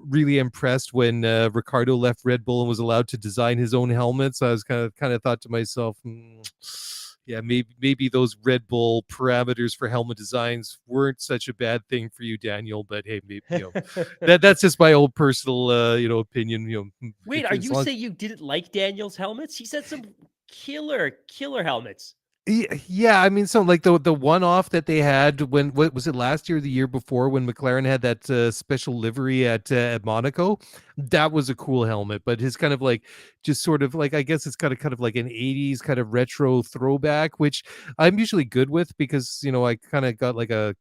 Really impressed when Ricardo left Red Bull and was allowed to design his own helmets. I was kind of thought to myself, yeah, maybe those Red Bull parameters for helmet designs weren't such a bad thing for you, Daniel. But hey, maybe that's just my own personal opinion. Wait, are As you long saying you didn't like Daniel's helmets? He said some killer helmets. Yeah, I mean, so like the one off that they had when what was it last year or the year before when McLaren had that special livery at Monaco, that was a cool helmet. But his kind of like just sort of like I guess it's kind of like an '80s kind of retro throwback, which I'm usually good with because I kind of got like a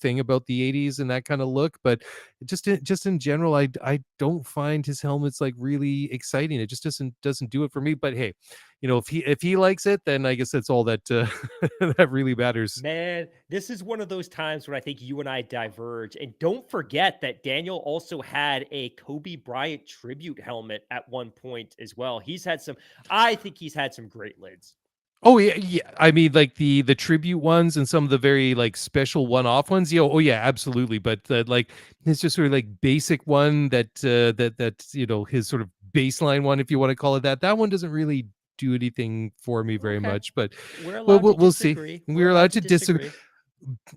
thing about the '80s and that kind of look. But just in general, I don't find his helmets like really exciting. It just doesn't do it for me. But hey, if he likes it, then I guess that's all that that really matters. Man, this is one of those times when I think you and I diverge. And don't forget that Daniel also had a Kobe Bryant tribute helmet at one point as well. I think he's had some great lids. Oh yeah, yeah. I mean, like the tribute ones and some of the very like special one-off ones. Oh yeah, absolutely. But like it's just sort of like basic one that his sort of baseline one, if you want to call it that. That one doesn't really do anything for me very Okay. much. But We're well, allowed to we'll see. disagree. We're We're allowed allowed to to disagree. disagree.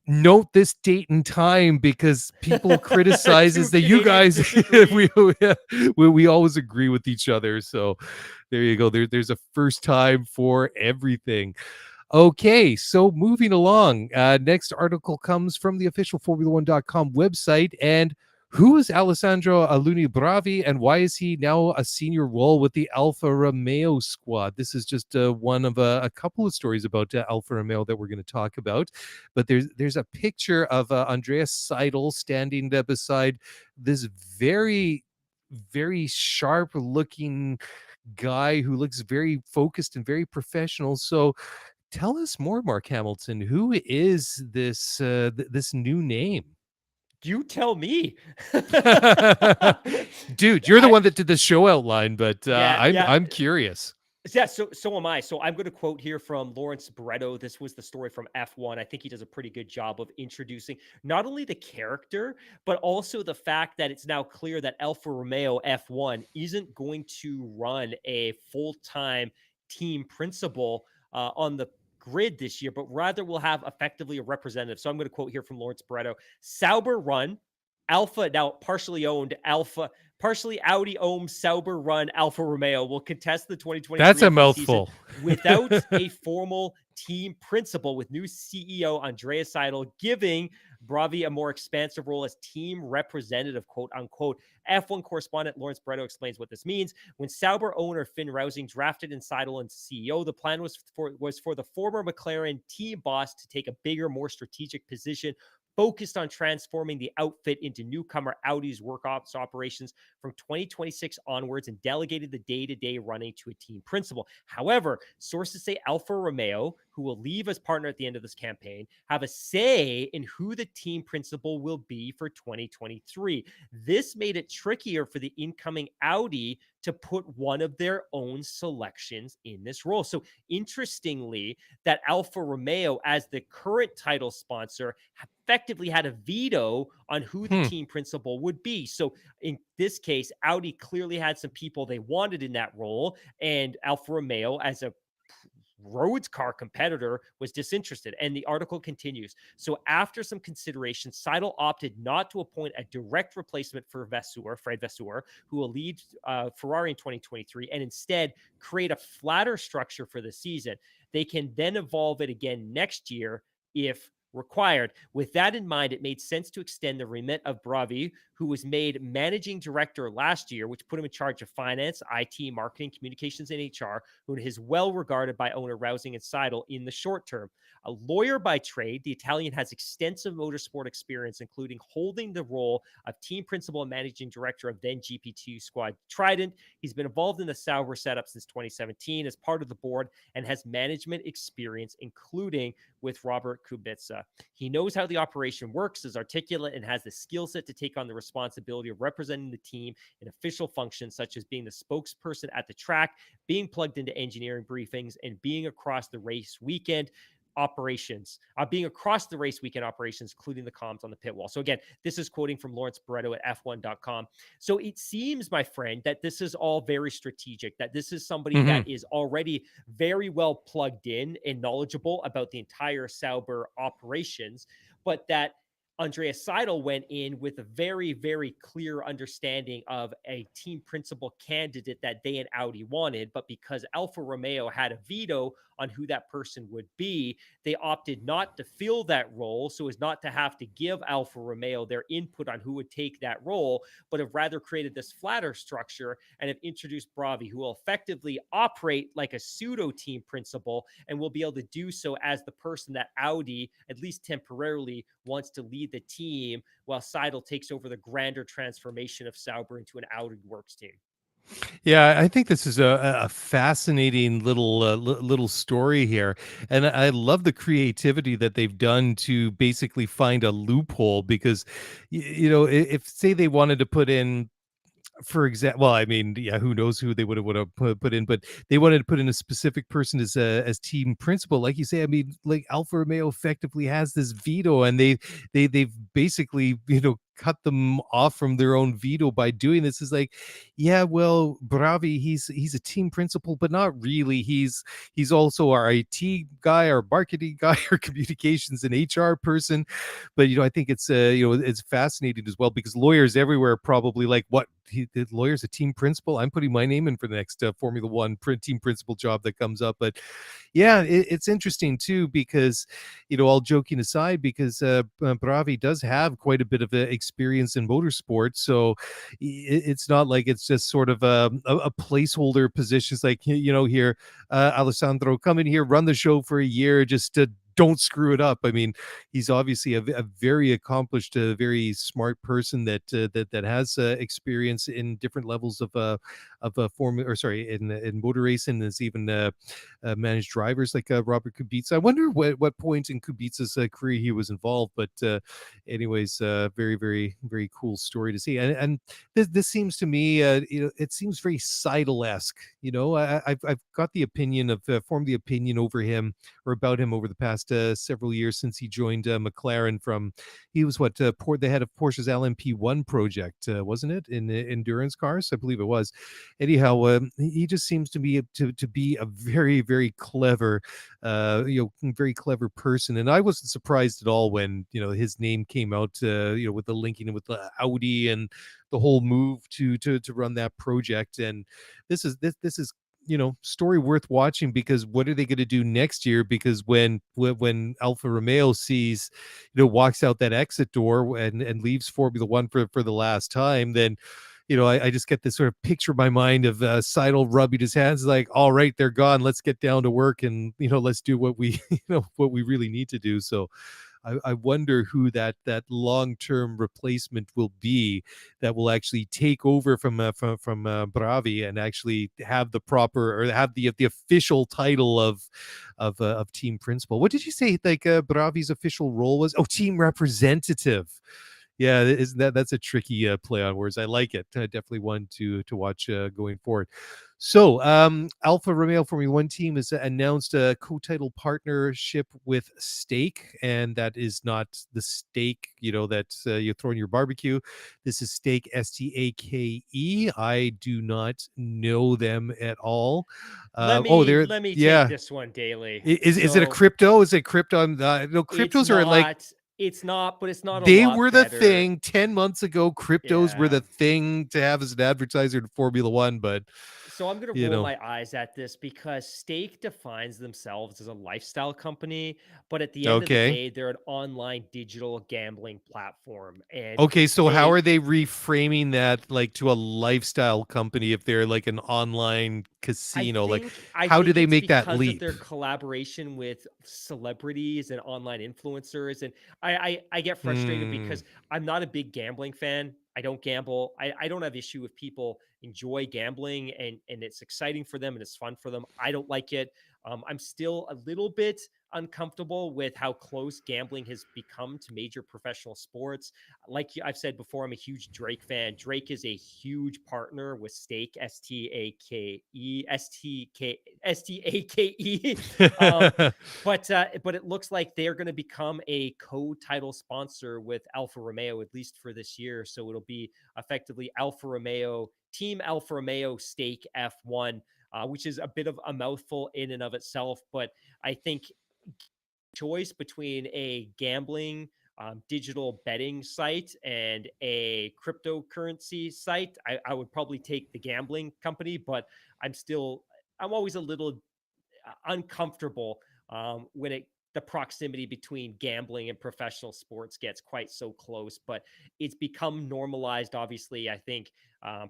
Note this date and time because people Two criticizes that you Canadians guys disagree. we always agree with each other. So there you go. There's a first time for everything. Okay, so moving along. Next article comes from the official Formula1.com website. And who is Alessandro Aluni Bravi and why is he now a senior role with the Alfa Romeo squad? This is just one of a couple of stories about Alfa Romeo that we're going to talk about. But there's a picture of Andreas Seidel standing beside this very, very sharp looking guy who looks very focused and very professional. So tell us more, Mark Hamilton. Who is this new name? You tell me. Dude, you're the I one that did the show outline, but yeah, I'm yeah. I'm curious. Yeah, so am I. So I'm going to quote here from Lawrence Barretto. This was the story from F1. I think he does a pretty good job of introducing not only the character, but also the fact that it's now clear that Alfa Romeo F1 isn't going to run a full-time team principal on the grid this year, but rather will have effectively a representative. So I'm going to quote here from Lawrence Barretto. Sauber run, Alpha, now partially Audi owned Sauber run Alfa Romeo will contest the That's 2023 a F1 season mouthful. without a formal team principal, with new CEO Andreas Seidel giving Bravi a more expansive role as team representative, quote unquote. F1 correspondent Lawrence Barretto explains what this means. When Sauber owner Finn Rousing drafted in Seidel as CEO, the plan was for the former McLaren team boss to take a bigger, more strategic position focused on transforming the outfit into newcomer Audi's work ops operations from 2026 onwards and delegated the day-to-day running to a team principal. However, sources say Alfa Romeo, who will leave as partner at the end of this campaign, have a say in who the team principal will be for 2023. This made it trickier for the incoming Audi to put one of their own selections in this role. So interestingly, that Alfa Romeo, as the current title sponsor, effectively had a veto on who the Hmm. team principal would be. So in this case, Audi clearly had some people they wanted in that role, and Alfa Romeo, as a Rhodes car competitor, was disinterested. And the article continues. So after some consideration, Seidel opted not to appoint a direct replacement for Fred Vasseur, who will lead Ferrari in 2023, and instead create a flatter structure for the season. They can then evolve it again next year if required. With that in mind, it made sense to extend the remit of Bravi, who was made managing director last year, which put him in charge of finance, IT, marketing, communications, and HR, who is well regarded by owner Rousing and Seidel in the short term. A lawyer by trade, the Italian has extensive motorsport experience, including holding the role of team principal and managing director of then GP2 squad Trident. He's been involved in the Sauber setup since 2017 as part of the board and has management experience, including with Robert Kubica. He knows how the operation works, is articulate, and has the skill set to take on the responsibility of representing the team in official functions such as being the spokesperson at the track, being plugged into engineering briefings, and being across the race weekend operations, being across the race weekend operations, including the comms on the pit wall. So again, this is quoting from Lawrence Barretto at F1.com. So it seems, my friend, that this is all very strategic, that this is somebody Hmm. that is already very well plugged in and knowledgeable about the entire Sauber operations, but that Andreas Seidel went in with a very, very clear understanding of a team principal candidate that they and Audi wanted. But because Alfa Romeo had a veto on who that person would be, they opted not to fill that role so as not to have to give Alfa Romeo their input on who would take that role, but have rather created this flatter structure and have introduced Bravi, who will effectively operate like a pseudo team principal and will be able to do so as the person that Audi, at least temporarily, wants to lead the team, while Seidel takes over the grander transformation of Sauber into an Audi works team. Yeah, I think this is a fascinating little story here, and I love the creativity that they've done to basically find a loophole because, if say they wanted to put in, for example, well, I mean, yeah, who knows who they would have put in, but they wanted to put in a specific person as team principal, like you say. I mean, like Alfa Romeo effectively has this veto, and they've basically cut them off from their own veto by doing this. Is like, yeah, well, Bravi, he's a team principal, but not really. He's also our IT guy, our marketing guy, our communications and HR person. But I think it's it's fascinating as well because lawyers everywhere are probably like, what, the lawyer's a team principal? I'm putting my name in for the next Formula One team principal job that comes up. But yeah, it's interesting too because, all joking aside, because Bravi does have quite a bit of experience in motorsport, so it's not like it's just sort of a placeholder position. It's like, here, Alessandro, come in here, run the show for a year, just to don't screw it up. I mean, he's obviously a very accomplished, very smart person that has experience in different levels of formula, or sorry, in motor racing. Has even managed drivers like Robert Kubica. I wonder what point in Kubica's career he was involved. But anyways, very, very, very cool story to see. And this seems to me, it seems very Seidel-esque. I've got the opinion of formed the opinion over him, or about him, over the past several years since he joined McLaren. From He was the head of Porsche's LMP1 project, wasn't it, in endurance cars? I believe it was. Anyhow, he just seems to be a very, very clever, very clever person. And I wasn't surprised at all when his name came out, with the linking with the Audi and the whole move to run that project. And this is story worth watching, because what are they going to do next year? Because when Alfa Romeo sees, walks out that exit door and leaves Formula One for the last time, then I just get this sort of picture in my mind of Seidel rubbing his hands like, all right, they're gone, let's get down to work, and let's do what we what we really need to do. So I wonder who that long-term replacement will be, that will actually take over from Bravi, and actually have the proper, or have the official title of team principal. What did you say? Like Bravi's official role was? Oh, team representative. Yeah, isn't that's a tricky play on words. I like it. Definitely one to watch going forward. So, Alfa Romeo Formula One team has announced a co-title partnership with Steak, and that is not the steak that you throw in your barbecue. This is Steak, Stake. I do not know them at all. Let Oh, me they're, let me take yeah. this one, Daily. Is it a So crypto? Is it crypto? No, it's cryptos are like, not, it's not, but it's not a they lot were the better. thing 10 months ago. Cryptos were Yeah. the thing to have as an advertiser in Formula One, but So I'm going to you roll know, my eyes at this because Stake defines themselves as a lifestyle company, but at the end of the okay. day, they're an online digital gambling platform, and Okay, so how they are they reframing that, like, to a lifestyle company if they're like an online casino? Like, I how do think they it's make that because of leap? their collaboration with celebrities and online influencers. And I get frustrated Hmm. because I'm not a big gambling fan. I don't gamble. I don't have issue if people enjoy gambling and it's exciting for them and it's fun for them. I don't like it. I'm still a little bit uncomfortable with how close gambling has become to major professional sports. Like I've said before, I'm a huge Drake fan. Drake is a huge partner with Stake, Stake. But it looks like they're going to become a co-title sponsor with Alfa Romeo, at least for this year. So it'll be effectively Alfa Romeo, Team Alfa Romeo Stake F1, which is a bit of a mouthful in and of itself. But I think choice between a gambling digital betting site and a cryptocurrency site, I would probably take the gambling company, but I'm always a little uncomfortable when the proximity between gambling and professional sports gets quite so close. But it's become normalized. Obviously, I think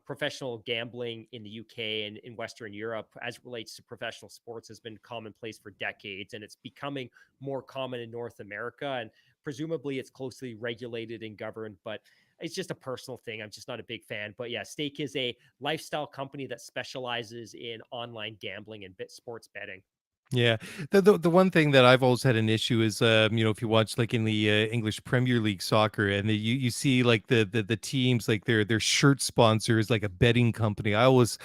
professional gambling in the UK and in Western Europe, as it relates to professional sports, has been commonplace for decades, and it's becoming more common in North America. And presumably, it's closely regulated and governed, but it's just a personal thing. I'm just not a big fan. But yeah, Stake is a lifestyle company that specializes in online gambling and sports betting. Yeah. The one thing that I've always had an issue is, if you watch like in the English Premier League soccer, and you see like the teams, like their shirt sponsor is like a betting company. I always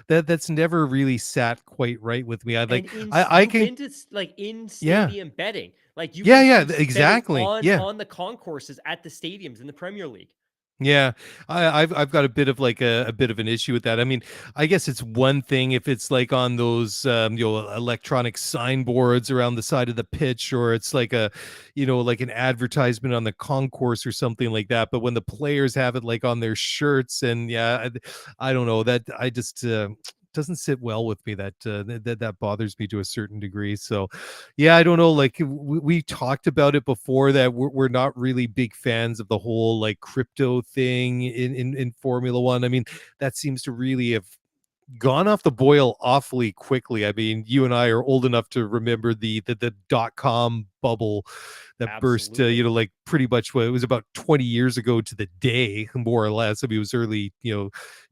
that's never really sat quite right with me. I And like I you've can, been to like in yeah. stadium betting, like you Yeah, can yeah, do betting exactly. Yeah. on the concourses at the stadiums in the Premier League. Yeah, I've got a bit of like a bit of an issue with that. I mean, I guess it's one thing if it's like on those electronic signboards around the side of the pitch, or it's like like an advertisement on the concourse or something like that. But when the players have it like on their shirts, and yeah, I don't know, that I just doesn't sit well with me. That bothers me to a certain degree. So yeah, I don't know. Like we talked about it before, that we're not really big fans of the whole like crypto thing in Formula One. I mean, that seems to really have gone off the boil awfully quickly. I mean, you and I are old enough to remember the dot-com bubble that burst, Absolutely. like pretty much what it was about 20 years ago to the day, more or less. I mean, it was early,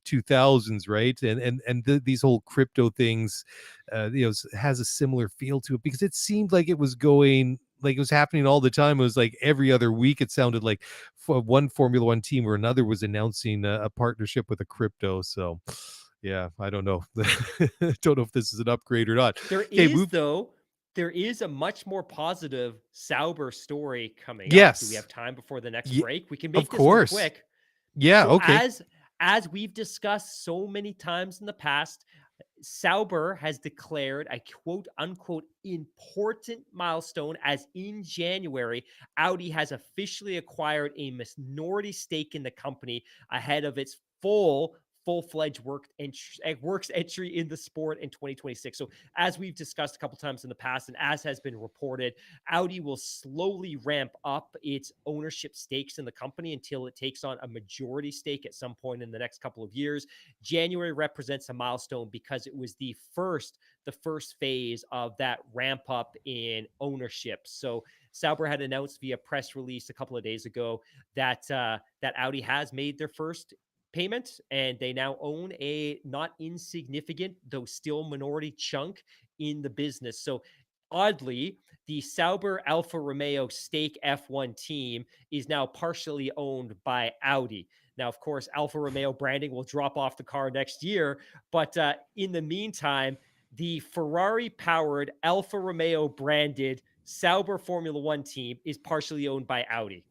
2000s, right? And these whole crypto things, has a similar feel to it, because it seemed like it was going, like it was happening all the time. It was like every other week. It sounded like for one Formula One team or another was announcing a partnership with a crypto. So, yeah, I don't know. Don't know if this is an upgrade or not. There Okay, is, though, there is a much more positive Sauber story coming up. Do we yes. have time before the next Ye- break? We can of make this one course. quick. Yeah, So okay. as we've discussed so many times in the past, Sauber has declared a quote unquote important milestone, as in January, Audi has officially acquired a minority stake in the company ahead of its full-fledged works entry in the sport in 2026. So as we've discussed a couple times in the past, and as has been reported, Audi will slowly ramp up its ownership stakes in the company until it takes on a majority stake at some point in the next couple of years. January represents a milestone because it was the first phase of that ramp up in ownership. So Sauber had announced via press release a couple of days ago that that Audi has made their first payment, and they now own a not insignificant, though still minority chunk in the business. So oddly, the Sauber Alfa Romeo Stake F1 team is now partially owned by Audi. Now, of course, Alfa Romeo branding will drop off the car next year, but in the meantime, the Ferrari powered Alfa Romeo branded Sauber Formula One team is partially owned by Audi.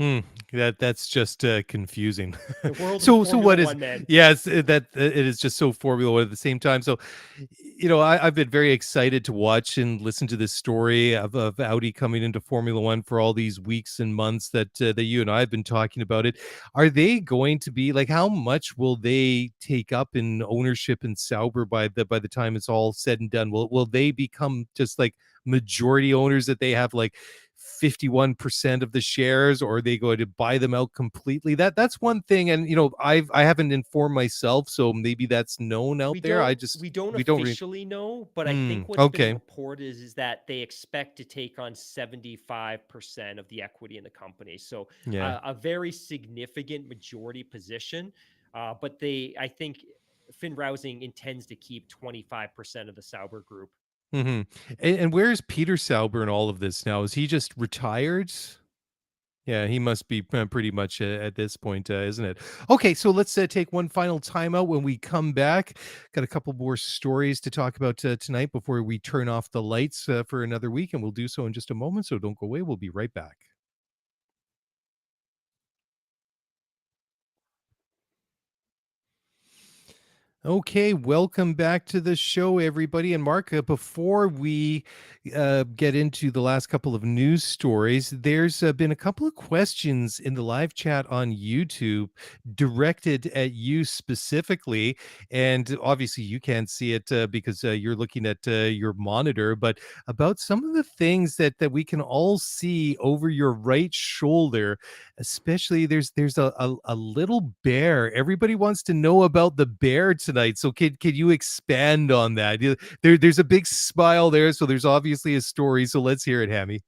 Hmm, that's just confusing. The world of So Formula what is? One, man. Yes, that it is just so Formula One at the same time. So, I've been very excited to watch and listen to this story of Audi coming into Formula One for all these weeks and months that you and I have been talking about it. Are they going to be like? How much will they take up in ownership in Sauber by the time it's all said and done? Will they become just like majority owners, that they have like 51% of the shares, or are they going to buy them out completely? That's one thing. And I haven't informed myself, so maybe that's known out We there. don't we don't We don't officially know, but I think what's been okay. reported is that they expect to take on 75% of the equity in the company. So Yeah. a very significant majority position. I think Finn Rousing intends to keep 25% of the Sauber group. Mm-hmm. And where's Peter Sauber in all of this now? Is he just retired? Yeah, he must be pretty much at this point, isn't it? Okay, so let's take one final timeout. When we come back, got a couple more stories to talk about tonight before we turn off the lights for another week, and we'll do so in just a moment. So don't go away. We'll be right back. Okay, welcome back to the show, everybody. And Mark, before we get into the last couple of news stories, there's been a couple of questions in the live chat on YouTube directed at you specifically. And obviously, you can't see it because you're looking at your monitor, but about some of the things that we can all see over your right shoulder. Especially there's a little bear. Everybody wants to know about the bear tonight. So can you expand on that? There's a big smile there, so there's obviously a story. So let's hear it, Hammy.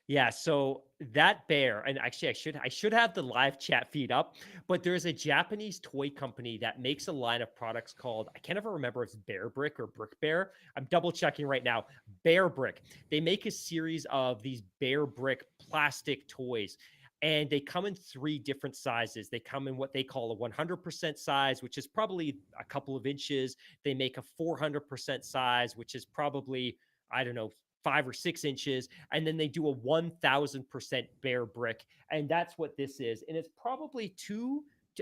Yeah, so that bear, and actually I should have the live chat feed up, but there's a Japanese toy company that makes a line of products called, I can't ever remember if it's Bear Brick or Brick Bear. I'm double checking right now. Bear Brick. They make a series of these Bear Brick plastic toys. And they come in 3 different sizes. They come in what they call a 100% size, which is probably a couple of inches. They make a 400% size, which is probably, I don't know, 5 or 6 inches, and then they do a 1000% Bear Brick, and that's what this is. And it's probably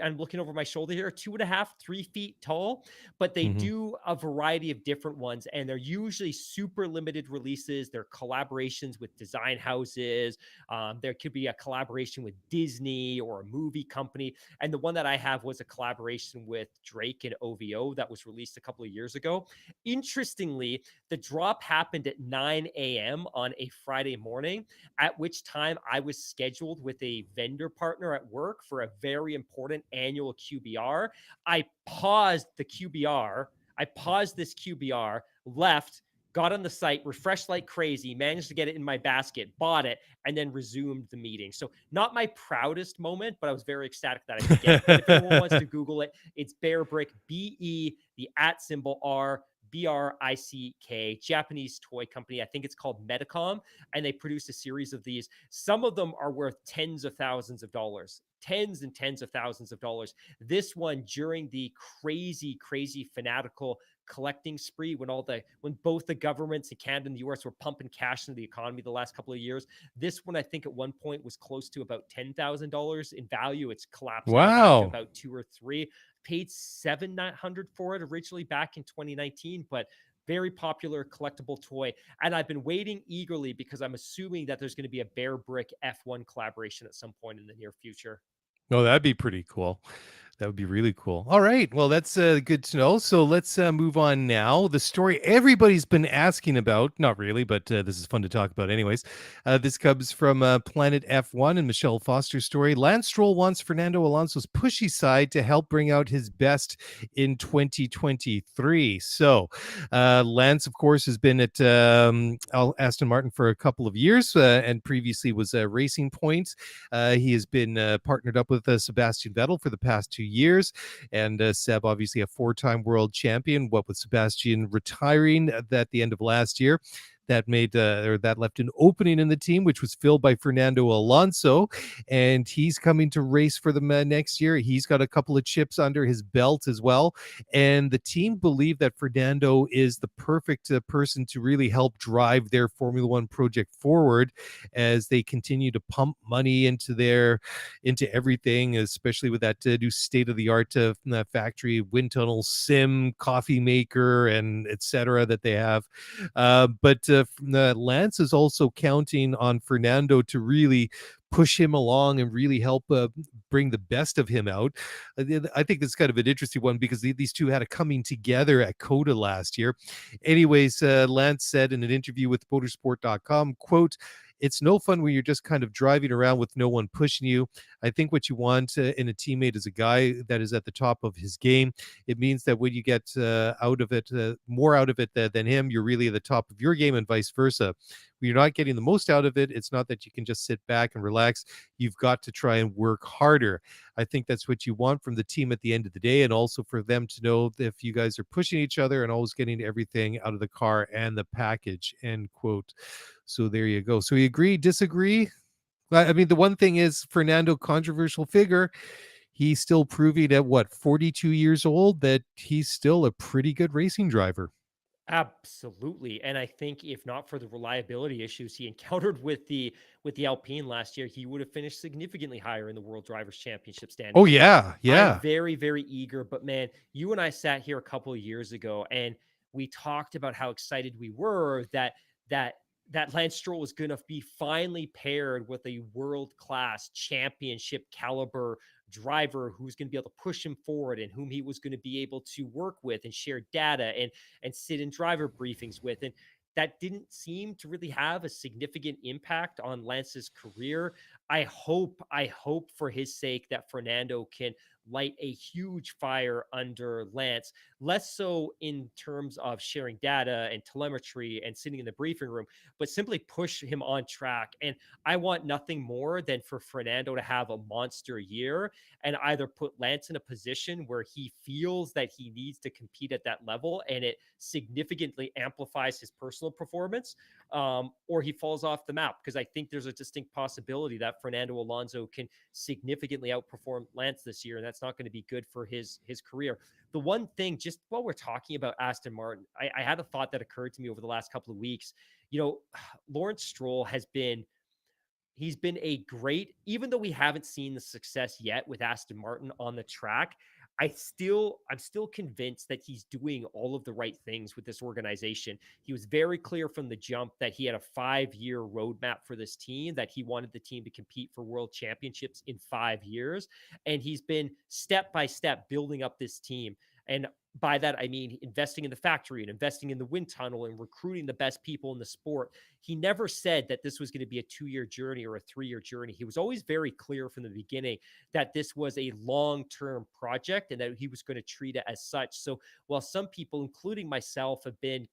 I'm looking over my shoulder here, 2.5, 3 feet tall, but they Mm-hmm. do a variety of different ones, and they're usually super limited releases. They're collaborations with design houses. There could be a collaboration with Disney or a movie company. And the one that I have was a collaboration with Drake and OVO that was released a couple of years ago. Interestingly, the drop happened at 9 a.m. on a Friday morning, at which time I was scheduled with a vendor partner at work for a very important annual QBR. I paused the QBR. I paused this QBR, left, got on the site, refreshed like crazy, managed to get it in my basket, bought it, and then resumed the meeting. So not my proudest moment, but I was very ecstatic that I could get it. And if anyone wants to Google it, it's Bear Brick, BE, the @ symbol R, BRICK, Japanese toy company. I think it's called Medicom, and they produce a series of these. Some of them are worth tens of thousands of dollars, tens and tens of thousands of dollars. This one, during the crazy fanatical collecting spree, when both the governments in Canada and the US were pumping cash into the economy the last couple of years, this one I think at one point was close to about $10,000 in value. It's collapsed now back to Wow. about 2 or 3. Paid $700 for it originally back in 2019, but very popular collectible toy. And I've been waiting eagerly because I'm assuming that there's going to be a Bear Brick F1 collaboration at some point in the near future. Oh, that'd be pretty cool. That would be really cool. All right. Well, that's good to know. So let's move on now. The story everybody's been asking about, not really, but this is fun to talk about anyways. This comes from Planet F1 and Michelle Foster's story. Lance Stroll wants Fernando Alonso's pushy side to help bring out his best in 2023. So Lance, of course, has been at Aston Martin for a couple of years and previously was Racing Point. He has been partnered up with Sebastian Vettel for the past 2 years, and Seb, obviously a 4-time world champion. What with Sebastian retiring at the end of last year, that left an opening in the team, which was filled by Fernando Alonso, and he's coming to race for them next year. He's got a couple of chips under his belt as well, and the team believe that Fernando is the perfect person to really help drive their Formula One project forward as they continue to pump money into everything, especially with that new state-of-the-art factory, wind tunnel, sim, coffee maker, and etc. that they have. But Lance is also counting on Fernando to really push him along and really help bring the best of him out. I think that's kind of an interesting one because these two had a coming together at Coda last year. Anyways, Lance said in an interview with motorsport.com, quote, it's no fun when you're just kind of driving around with no one pushing you. I think what you want in a teammate is a guy that is at the top of his game. It means that when you get out of it, more out of it than him, you're really at the top of your game, and vice versa. When you're not getting the most out of it, it's not that you can just sit back and relax. You've got to try and work harder. I think that's what you want from the team at the end of the day, and also for them to know if you guys are pushing each other and always getting everything out of the car and the package, end quote. So there you go. So you agree, disagree? I mean, the one thing is Fernando, controversial figure. He's still proving at what, 42 years old, that he's still a pretty good racing driver. Absolutely. And I think if not for the reliability issues he encountered with the Alpine last year, he would have finished significantly higher in the World Drivers' Championship Oh standings. So yeah, I'm yeah. very, very eager. But man, you and I sat here a couple of years ago and we talked about how excited we were that that Lance Stroll was going to be finally paired with a world-class championship caliber driver who's going to be able to push him forward and whom he was going to be able to work with and share data and sit in driver briefings with. And that didn't seem to really have a significant impact on Lance's career. I hope for his sake that Fernando can light a huge fire under Lance, less so in terms of sharing data and telemetry and sitting in the briefing room, but simply push him on track. And I want nothing more than for Fernando to have a monster year and either put Lance in a position where he feels that he needs to compete at that level and it significantly amplifies his personal performance, or he falls off the map. Because I think there's a distinct possibility that Fernando Alonso can significantly outperform Lance this year, and that's not going to be good for his career. The one thing, just while we're talking about Aston Martin, I had a thought that occurred to me over the last couple of weeks. You know, Lawrence Stroll has been he's been a great, even though we haven't seen the success yet with Aston Martin on the track. I'm still convinced that he's doing all of the right things with this organization. He was very clear from the jump that he had a 5-year roadmap for this team, that he wanted the team to compete for world championships in 5 years. And he's been step by step building up this team. And by that, I mean investing in the factory and investing in the wind tunnel and recruiting the best people in the sport. He never said that this was going to be a 2-year journey or a 3-year journey. He was always very clear from the beginning that this was a long-term project and that he was going to treat it as such. So while some people, including myself, have been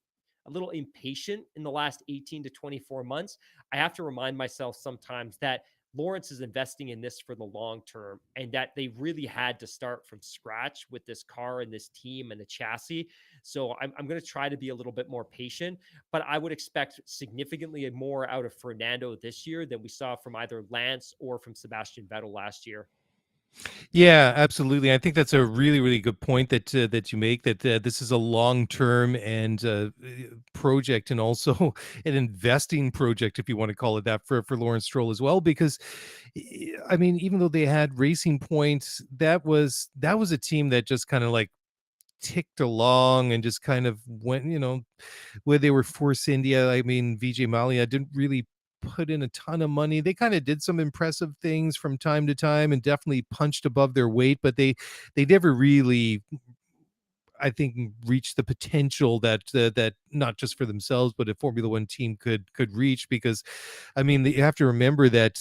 a little impatient in the last 18 to 24 months, I have to remind myself sometimes that Lawrence is investing in this for the long term and that they really had to start from scratch with this car and this team and the chassis. So I'm going to try to be a little bit more patient, but I would expect significantly more out of Fernando this year than we saw from either Lance or from Sebastian Vettel last year. Yeah, absolutely. I think that's a really, really good point that you make. That this is a long-term and project, and also an investing project, if you want to call it that, for Lawrence Stroll as well. Because I mean, even though they had Racing Points, that was a team that just kind of like ticked along and just kind of went, where they were Force India. I mean, Vijay Mallya didn't really put in a ton of money. They kind of did some impressive things from time to time and definitely punched above their weight, but they never really, I think, reach the potential that not just for themselves but a Formula One team could reach. Because I mean, you have to remember that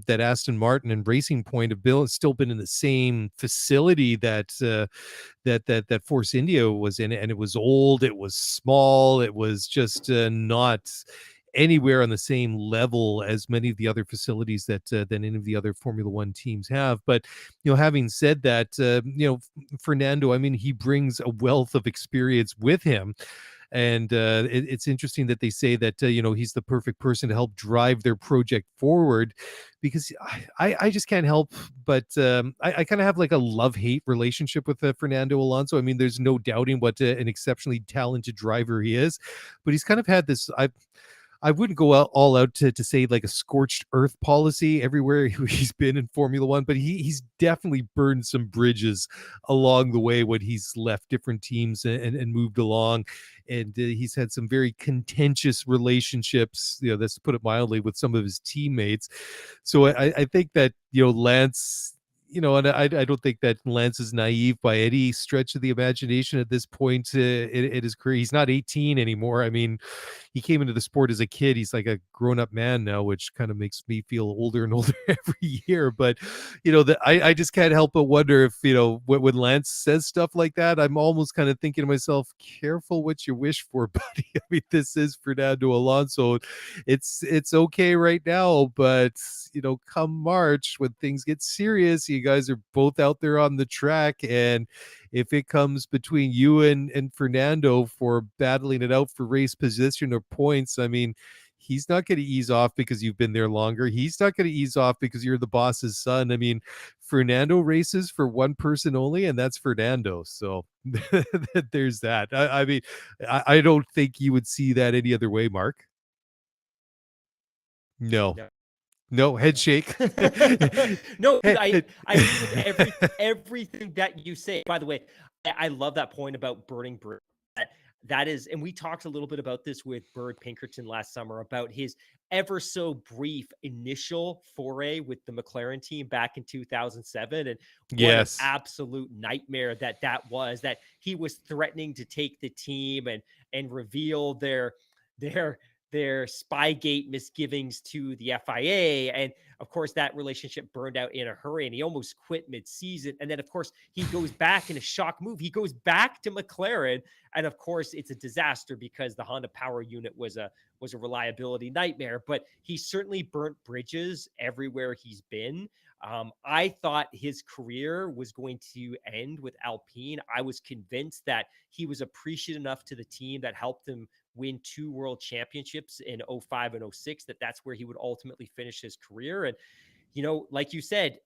that Aston Martin and Racing Point have still been in the same facility that Force India was in, and it was old, it was small, it was just not anywhere on the same level as many of the other facilities than any of the other Formula One teams have. But having said that, Fernando, I mean, he brings a wealth of experience with him. And it's interesting that they say that he's the perfect person to help drive their project forward. Because I just can't help but I kind of have like a love-hate relationship with Fernando Alonso. I mean, there's no doubting what an exceptionally talented driver he is, but he's kind of had this. I wouldn't go all out to say like a scorched earth policy everywhere he's been in Formula One, but he's definitely burned some bridges along the way when he's left different teams and moved along. And he's had some very contentious relationships, that's to put it mildly, with some of his teammates. So I think that, Lance, and I don't think that Lance is naive by any stretch of the imagination at this point in his career. He's not 18 anymore. I mean, he came into the sport as a kid. He's like a grown-up man now, which kind of makes me feel older and older every year. But I just can't help but wonder if when Lance says stuff like that, I'm almost kind of thinking to myself, careful what you wish for, buddy. I mean, this is Fernando Alonso. It's okay right now, but come March when things get serious, you guys are both out there on the track, and if it comes between you and Fernando for battling it out for race position or points, I mean, he's not going to ease off because you've been there longer. He's not going to ease off because you're the boss's son. I mean, Fernando races for one person only, and that's Fernando. So there's that. I mean, I don't think you would see that any other way, Mark. No. No. No, head shake. No, I agree with everything that you say. By the way, I love that point about burning bridge. That is, and we talked a little bit about this with Bird Pinkerton last summer about his ever so brief initial foray with the McLaren team back in 2007, and what an Yes. absolute nightmare that was. That he was threatening to take the team and reveal their Spygate misgivings to the FIA. And of course, that relationship burned out in a hurry and he almost quit mid-season. And then, of course, he goes back in a shock move. He goes back to McLaren. And of course, it's a disaster because the Honda power unit was a reliability nightmare. But he certainly burnt bridges everywhere he's been. I thought his career was going to end with Alpine. I was convinced that he was appreciative enough to the team that helped him win 2 world championships in 05 and 06, that's where he would ultimately finish his career. And, like you said,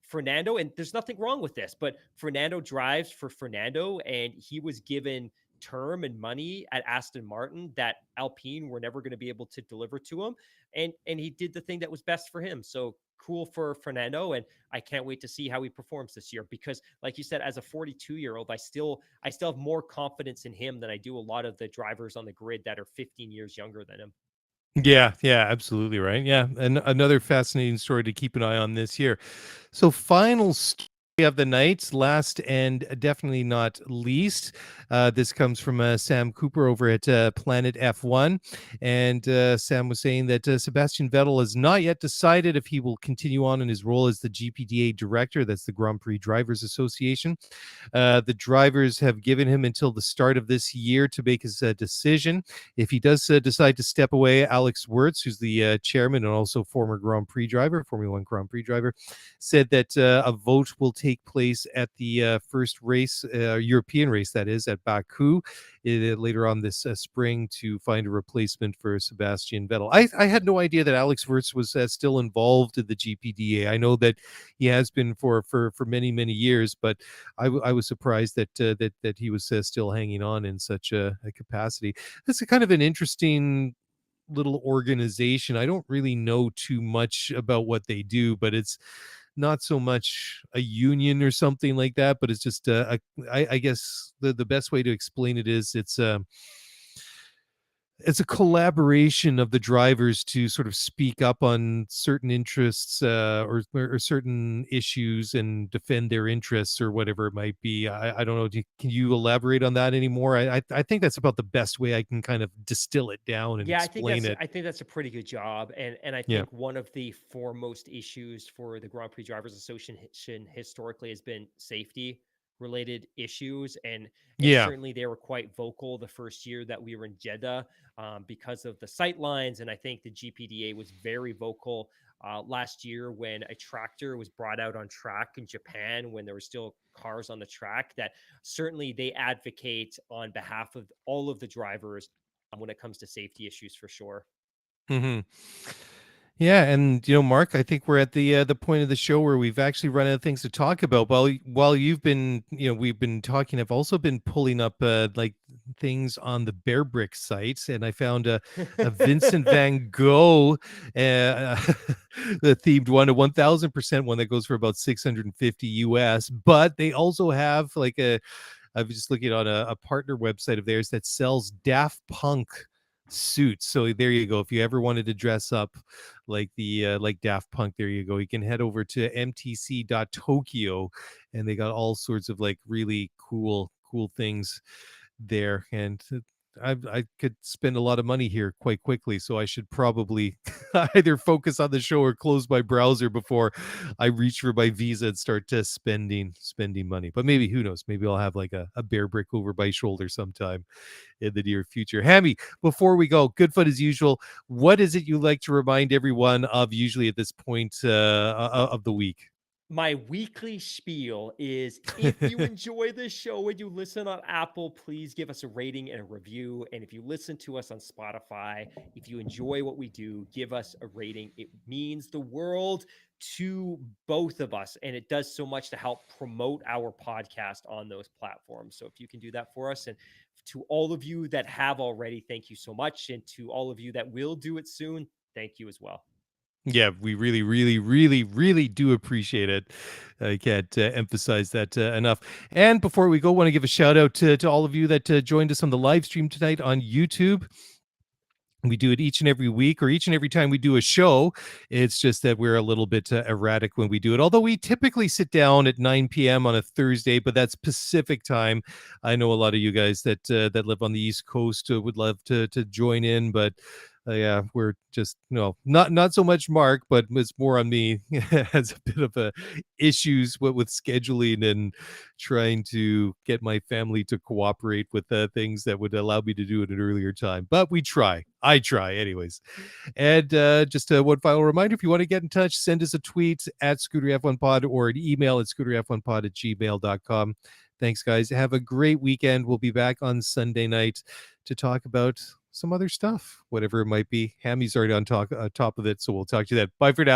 Fernando, and there's nothing wrong with this, but Fernando drives for Fernando, and he was given term and money at Aston Martin that Alpine were never going to be able to deliver to him. And he did the thing that was best for him. So cool for Fernando. And I can't wait to see how he performs this year, because like you said, as a 42-year-old, I still have more confidence in him than I do a lot of the drivers on the grid that are 15 years younger than him. Yeah, absolutely right. Yeah, and another fascinating story to keep an eye on this year. So, final story of the night, last and definitely not least. This comes from Sam Cooper over at Planet F1. And Sam was saying that Sebastian Vettel has not yet decided if he will continue on in his role as the GPDA director. That's the Grand Prix Drivers Association. The drivers have given him until the start of this year to make his decision. If he does decide to step away, Alex Wirtz, who's the chairman and also former Grand Prix driver, Formula One Grand Prix driver, said that a vote will take place at the first race, European race, that is, at Baku later on this spring to find a replacement for Sebastian Vettel. I had no idea that Alex Wirtz was still involved in the GPDA. I know that he has been for many, many years, but I was surprised that he was still hanging on in such a capacity. It's a kind of an interesting little organization. I don't really know too much about what they do, but it's not so much a union or something like that, but it's just I guess the best way to explain it is it's a collaboration of the drivers to sort of speak up on certain interests or certain issues and defend their interests or whatever it might be. I don't know. Can you elaborate on that anymore? I think that's about the best way I can kind of distill it down and Yeah, explain it. I think that's a pretty good job. And I Yeah. think one of the foremost issues for the Grand Prix Drivers Association historically has been safety related issues. And Yeah. certainly they were quite vocal the first year that we were in Jeddah because of the sight lines. And I think the GPDA was very vocal last year when a tractor was brought out on track in Japan when there were still cars on the track, that certainly they advocate on behalf of all of the drivers when it comes to safety issues for sure. Hmm. Yeah, and Mark, I think we're at the point of the show where we've actually run out of things to talk about. While you've been, we've been talking, I've also been pulling up like things on the Bear Brick site, and I found a Vincent Van Gogh the themed one, a 1,000% one that goes for about 650 US. But they also have like I was just looking on a partner website of theirs that sells Daft Punk suits. So there you go. If you ever wanted to dress up like Daft Punk, there you go. You can head over to mtc.tokyo, and they got all sorts of like really cool things there. And I could spend a lot of money here quite quickly, so I should probably either focus on the show or close my browser before I reach for my Visa and start spending money. But maybe, who knows, maybe I'll have like a bear brick over my shoulder sometime in the near future. Hammy, before we go, good fun as usual. What is it you like to remind everyone of usually at this point of the week? My weekly spiel is, if you enjoy this show and you listen on Apple, please give us a rating and a review. And if you listen to us on Spotify, if you enjoy what we do, give us a rating. It means the world to both of us, and it does so much to help promote our podcast on those platforms. So if you can do that for us, and to all of you that have already, thank you so much. And to all of you that will do it soon, thank you as well. Yeah, we really do appreciate it. I can't emphasize that enough. And before we go, want to give a shout out to all of you that joined us on the live stream tonight on YouTube. We do it each and every week, or each and every time we do a show. It's just that we're a little bit erratic when we do it. Although we typically sit down at 9 p.m. on a Thursday, but that's Pacific time. I know a lot of you guys that live on the East Coast would love to join in, but yeah, we're just not so much Mark, but it's more on me. Has a bit of issues with scheduling and trying to get my family to cooperate with things that would allow me to do it at an earlier time. But we try. I try, anyways. And just one final reminder: if you want to get in touch, send us a tweet at ScooterF1Pod or an email at scooterf1pod@gmail.com. Thanks, guys. Have a great weekend. We'll be back on Sunday night to talk about some other stuff, whatever it might be. Hammy's already on top of it, so we'll talk to you then. Bye for now.